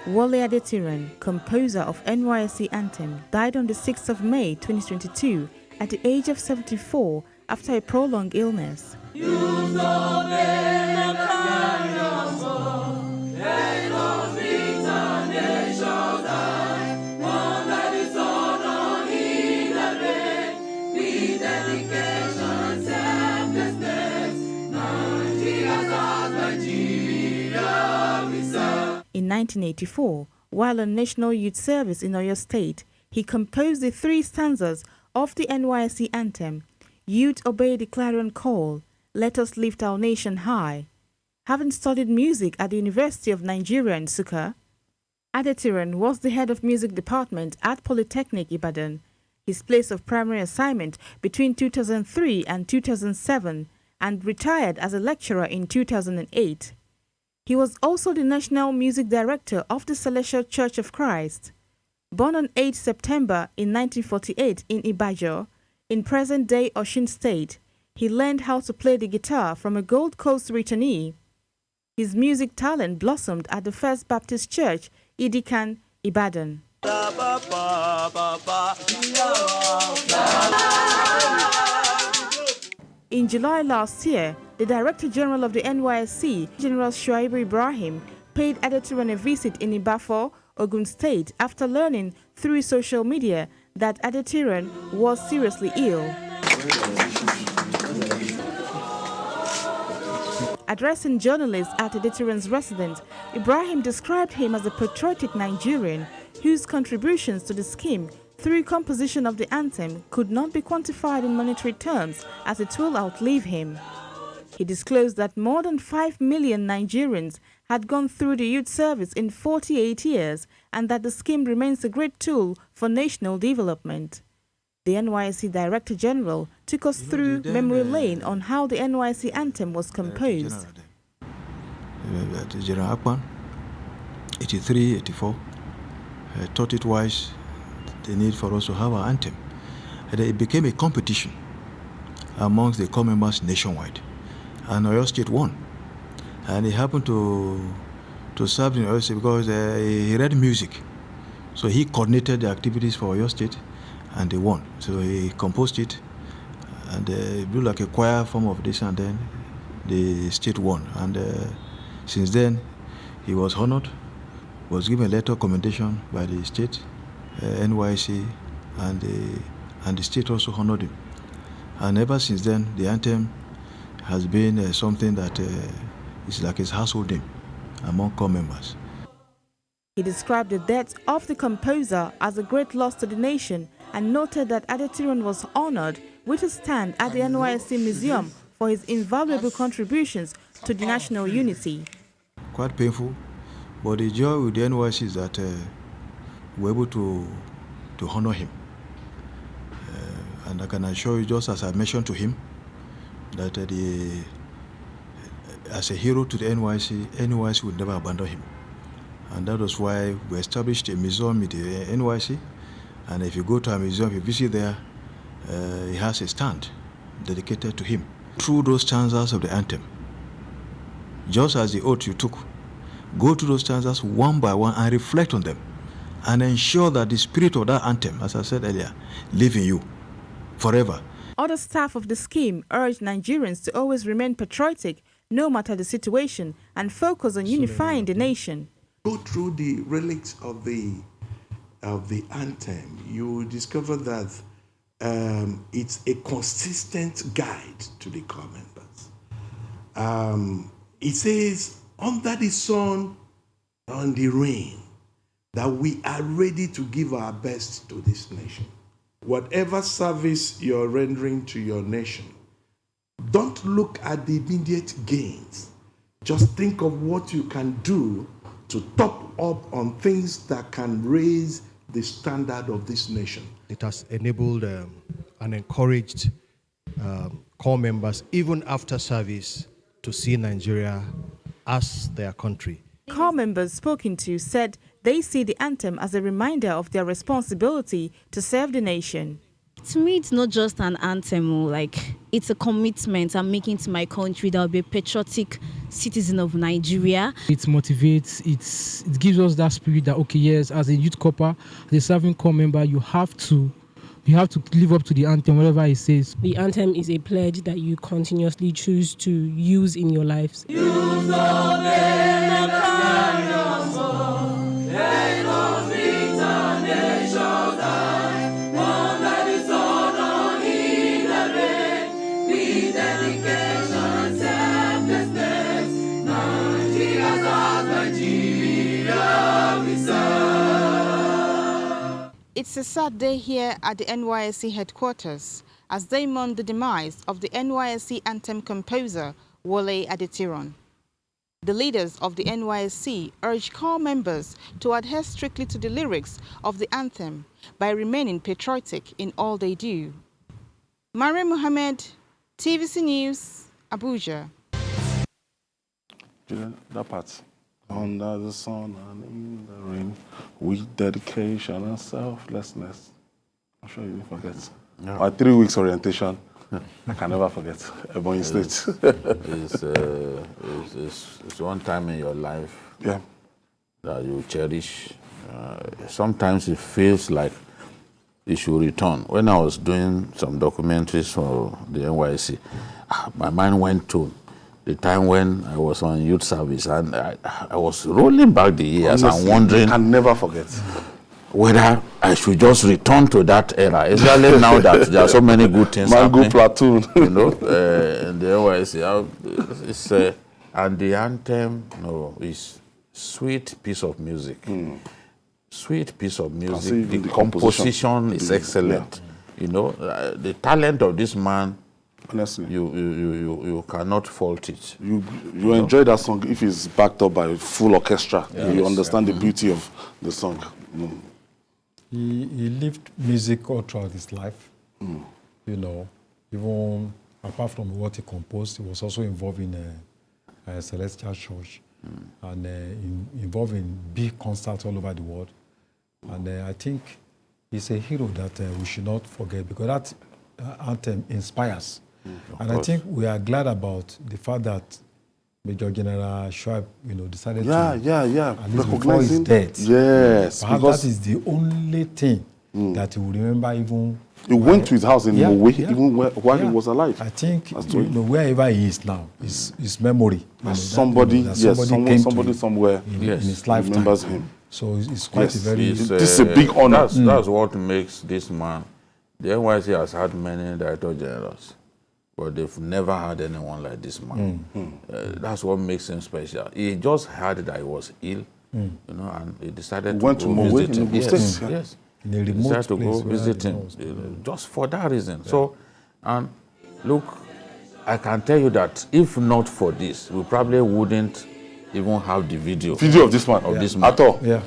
Speaker 14: Wole Adetiran, composer of NYSC Anthem, died on the 6th of May 2022 at the age of 74 after a prolonged illness. 1984, while on National Youth Service in Oyo State, he composed the 3 stanzas of the NYSC anthem, Youth Obey the Clarion Call, Let Us Lift Our Nation High. Having studied music at the University of Nigeria in Nsukka, Adetiran was the head of music department at Polytechnic Ibadan, his place of primary assignment between 2003 and 2007, and retired as a lecturer in 2008. He was also the National Music Director of the Celestial Church of Christ. Born on 8 September in 1948 in Ibadan, in present-day Osun State, he learned how to play the guitar from a Gold Coast returnee. His music talent blossomed at the First Baptist Church, Idikan, Ibadan. In July last year, the Director General of the NYSC, General Shuaibu Ibrahim, paid Adetiran a visit in Ibafo, Ogun State, after learning through social media that Adetiran was seriously ill. Addressing journalists at Adetiran's residence, Ibrahim described him as a patriotic Nigerian whose contributions to the scheme through composition of the anthem could not be quantified in monetary terms as it will outlive him. He disclosed that more than 5 million Nigerians had gone through the youth service in 48 years and that the scheme remains a great tool for national development. The NYSC Director General took us through memory lane on how the NYSC anthem was composed.
Speaker 15: General Akpan, 83, 84, thought it wise the need for us to have our anthem. And it became a competition amongst the corps members nationwide. And Oyo State won. And he happened to serve in Oyo State because he read music. So he coordinated the activities for Oyo State and they won. So he composed it and it blew like a choir form of this, and then the state won. And since then, he was honored, was given a letter of commendation by the state, NYC, and the state also honored him. And ever since then, the anthem has been something that is like his household name among corps members.
Speaker 14: He described the death of the composer as a great loss to the nation and noted that Adetiran was honored with a stand at the NYSC Museum for his invaluable contributions to the national unity.
Speaker 15: Quite painful, but the joy with the NYSC is that we're able to honor him. And I can assure you, just as I mentioned to him, that as a hero to the NYSC would never abandon him. And that was why we established a museum with the NYSC. And if you go to a museum, if you visit there, he has a stand dedicated to him. Through those stanzas of the anthem, just as the oath you took, go to those stanzas one by one and reflect on them and ensure that the spirit of that anthem, as I said earlier, live in you forever.
Speaker 14: Other staff of the scheme urged Nigerians to always remain patriotic no matter the situation and focus on unifying the nation.
Speaker 16: Go through the relics of the anthem, you will discover that it's a consistent guide to the corps members. It says, under the sun and the rain, that we are ready to give our best to this nation. Whatever service you're rendering to your nation, don't look at the immediate gains. Just think of what you can do to top up on things that can raise the standard of this nation.
Speaker 17: It has enabled and encouraged corps members, even after service, to see Nigeria as their country.
Speaker 14: Corps members spoken to said they see the anthem as a reminder of their responsibility to serve the nation.
Speaker 18: To me, it's not just an anthem, like it's a commitment I'm making to my country that I'll be a patriotic citizen of Nigeria.
Speaker 19: It motivates, it gives us that spirit that, okay, yes, as a youth corps, as a serving corps member, you have to live up to the anthem, whatever it says.
Speaker 20: The anthem is a pledge that you continuously choose to use in your lives.
Speaker 21: Nigeria.
Speaker 14: It's a sad day here at the NYSC headquarters as they mourn the demise of the NYSC anthem composer Wole Adetiran. The leaders of the NYSC urge core members to adhere strictly to the lyrics of the anthem by remaining patriotic in all they do. Mari Mohammed, TVC News, Abuja.
Speaker 1: That part. Under the sun and in the rain, with dedication and selflessness. I'm sure you didn't forget.
Speaker 2: Yeah.
Speaker 1: My 3 weeks orientation, I can never forget. Ebonyi State.
Speaker 2: It's one time in your life
Speaker 1: that
Speaker 2: you cherish. Sometimes it feels like it should return. When I was doing some documentaries for the NYSC, my mind went to the time when I was on youth service, and I was rolling back the years and wondering.
Speaker 1: I can never forget.
Speaker 2: Whether I should just return to that era, especially now that there are so many good things happening.
Speaker 1: Mango platoon.
Speaker 2: In the NYSC. And the anthem, is sweet piece of music. Sweet piece of music. The composition is excellent. The talent of this man,
Speaker 1: honestly,
Speaker 2: you cannot fault it.
Speaker 1: You enjoy that song if it's backed up by full orchestra. Yes. You understand the beauty of the song.
Speaker 3: He lived music all throughout his life. Even apart from what he composed, he was also involved in a celestial church and involved in big concerts all over the world. And I think he's a hero that we should not forget, because that anthem inspires. And I think we are glad about the fact that Major General Shoaib, decided to at least before his death.
Speaker 1: Yes,
Speaker 3: perhaps that is the only thing that he will remember. Even
Speaker 1: he went to his house in Mowe, even while he was alive.
Speaker 3: I think wherever he is now, his memory.
Speaker 1: Somebody somewhere
Speaker 3: in his lifetime
Speaker 1: remembers him.
Speaker 3: So it's quite a very.
Speaker 1: This is a big honor.
Speaker 2: That's what makes this man. The NYSC has had many director generals, but they've never had anyone like this man. That's what makes him special. He just heard that he was ill, and he decided to go visit him. Yes.
Speaker 3: In a
Speaker 2: remote
Speaker 3: place.
Speaker 2: Decided to go visit him, just for that reason. Yeah. So, and look, I can tell you that if not for this, we probably wouldn't even have the video
Speaker 1: of this man. At all.
Speaker 3: Yeah.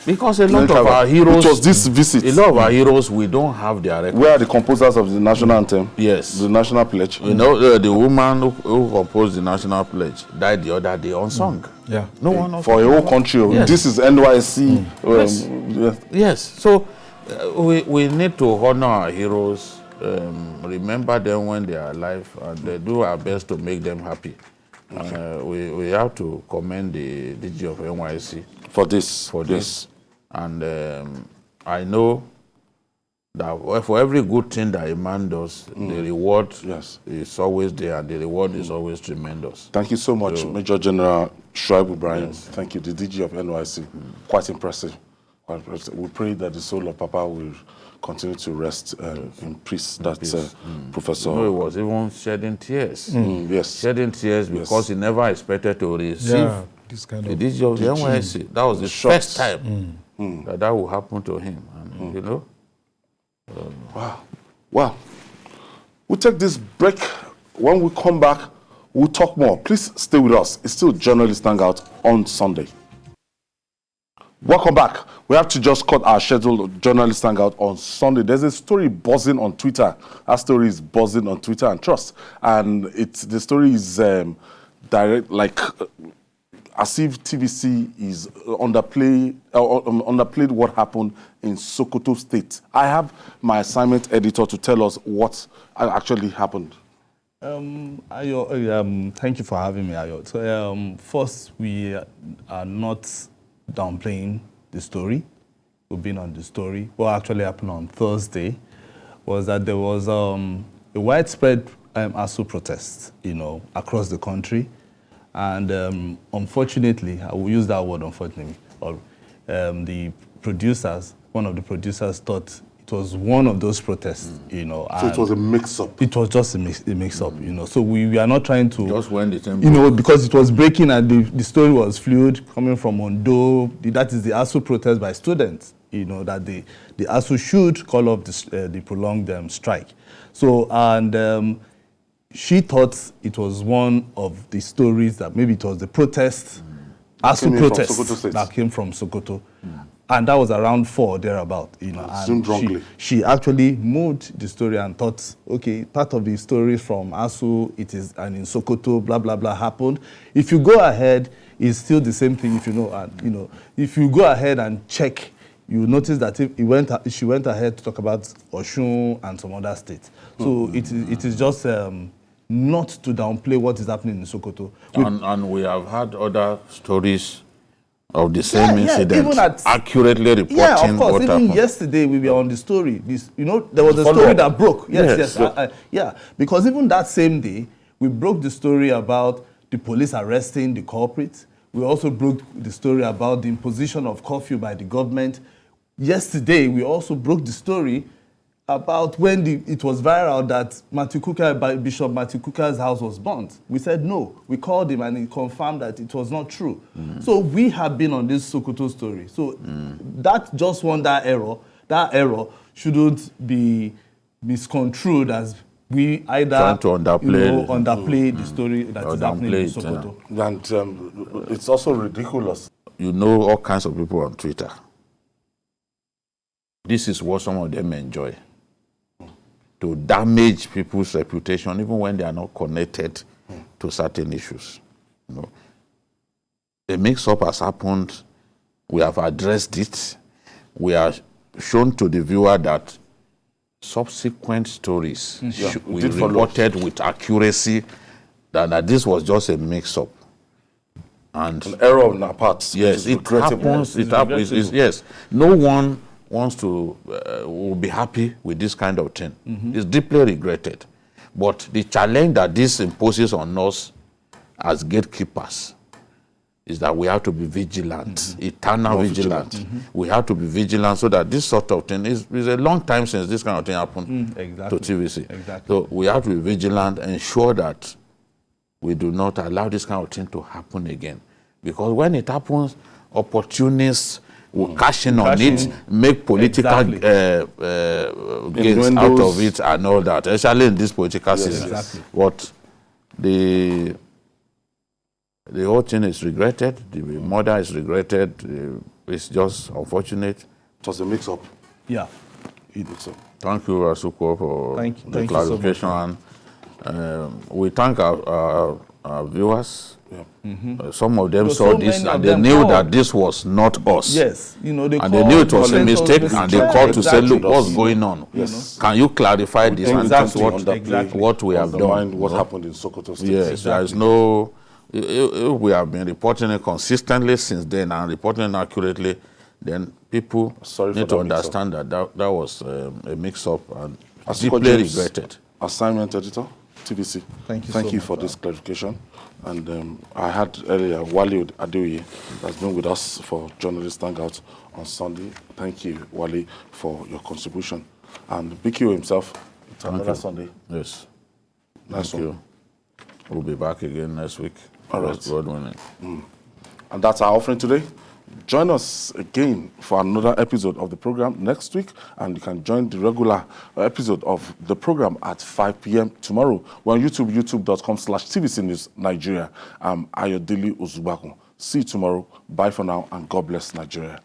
Speaker 2: Because a lot of our heroes,
Speaker 1: it was this visit.
Speaker 2: A lot of our heroes, we don't have their record.
Speaker 1: Where are the composers of the national anthem?
Speaker 2: Yes.
Speaker 1: The national pledge.
Speaker 2: The woman who composed the national pledge died the other day unsung.
Speaker 3: Yeah.
Speaker 2: No one else.
Speaker 1: For a whole country. Yes. This is NYSC.
Speaker 2: Yes. So we need to honor our heroes, remember them when they are alive, and do our best to make them happy. We have to commend the DG of NYSC
Speaker 1: for this.
Speaker 2: And I know that for every good thing that a man does, the reward is always there, and the reward is always tremendous.
Speaker 1: Thank you so much, Major General Shoaib Ibrahim. Yes. Thank you, the DG of NYSC. Quite impressive. We pray that the soul of Papa will continue to rest in peace. That's Professor.
Speaker 2: He was even shedding tears.
Speaker 1: Shedding
Speaker 2: tears because he never expected to receive
Speaker 3: this kind
Speaker 2: the DG of the NYSC. That was the first time that will happen to him. And,
Speaker 1: Wow. We'll take this break. When we come back, we'll talk more. Please stay with us. It's still Journalist Hangout on Sunday. Welcome back. We have to just cut our scheduled Journalist Hangout on Sunday. There's a story buzzing on Twitter. That story is buzzing on Twitter and Trust. And the story is direct, as if TVC is underplayed what happened in Sokoto State. I have my assignment editor to tell us what actually happened.
Speaker 21: Ayo, thank you for having me, Ayo. So, first, we are not downplaying the story. We've been on the story. What actually happened on Thursday was that there was a widespread ASU protest, across the country. And unfortunately, I will use that word unfortunately, the producers, one of the producers thought it was one of those protests,
Speaker 1: So it was a mix-up.
Speaker 21: It was just a mix-up, So we are not trying to...
Speaker 2: Just when the tempo...
Speaker 21: because it was breaking and the story was fluid, coming from Ondo. That is the ASU protest by students, that the ASU should call off the prolonged strike. So, and she thought it was one of the stories that maybe it was the protest, ASU protest that came from Sokoto. And that was around 4 thereabout, and she actually moved the story and thought, okay, part of the story from ASU, it is, and in Sokoto, blah, blah, blah, happened. If you go ahead, it's still the same thing, if you know, and, if you go ahead and check, you notice that she went ahead to talk about Osun and some other states. So it is just not to downplay what is happening in Sokoto.
Speaker 2: And we have had other stories of the same incident, accurately reporting
Speaker 21: of course,
Speaker 2: what
Speaker 21: even
Speaker 2: happened.
Speaker 21: Yesterday we were on the story. There was a story that broke. Yes. Because even that same day, we broke the story about the police arresting the culprits. We also broke the story about the imposition of curfew by the government. Yesterday, we also broke the story about when it was viral that Bishop Matthew Kuka's house was burnt. We said no. We called him and he confirmed that it was not true. So we have been on this Sokoto story. So that just that error shouldn't be misconstrued as we either
Speaker 2: trying to
Speaker 21: underplay the story that is happening in Sokoto.
Speaker 1: And it's also ridiculous.
Speaker 2: All kinds of people on Twitter. This is what some of them enjoy. To damage people's reputation, even when they are not connected to certain issues. A mix-up has happened. We have addressed it. We are shown to the viewer that subsequent stories we reported with accuracy that this was just a mix-up. And
Speaker 1: an error on our part.
Speaker 2: Yes, it happens. It happens. Yes, no one wants to will be happy with this kind of thing. It's deeply regretted. But the challenge that this imposes on us as gatekeepers is that we have to be vigilant, eternal vigilant. We have to be vigilant so that this sort of thing is a long time since this kind of thing happened to TVC. So we have to be vigilant and ensure that we do not allow this kind of thing to happen again. Because when it happens, opportunists will cash in on it, make political gains out of it and all that, especially in this political season. What the whole thing is regretted, the murder is regretted, it's just unfortunate.
Speaker 1: It was a mix-up.
Speaker 21: Yeah.
Speaker 2: Thank you, Asuko, for the clarification. So we thank our viewers. Some of them saw this and they knew that this was not us.
Speaker 21: Yes,
Speaker 2: they knew it was a mistake and they called to say, look, what's going on? Can you clarify this? And that's what we have done.
Speaker 1: What happened in Sokoto State.
Speaker 2: Yes, there is no... If we have been reporting it consistently since then and reporting it accurately, then people need to understand that was a mix-up and deeply regretted.
Speaker 1: Assignment editor, TVC.
Speaker 21: Thank you
Speaker 1: for this clarification. And I had earlier Wale Adeoye that's been with us for Journalist Hangout on Sunday. Thank you, Wale, for your contribution. And BQ himself, it's another Sunday.
Speaker 2: Yes.
Speaker 1: Nice
Speaker 2: Thank you. We'll be back again next week.
Speaker 1: All right.
Speaker 2: God willing.
Speaker 1: And that's our offering today. Join us again for another episode of the program next week, and you can join the regular episode of the program at 5 p.m. tomorrow. We're on YouTube, youtube.com/TVC News Nigeria. I'm Ayodele Uzubakun. See you tomorrow. Bye for now, and God bless Nigeria.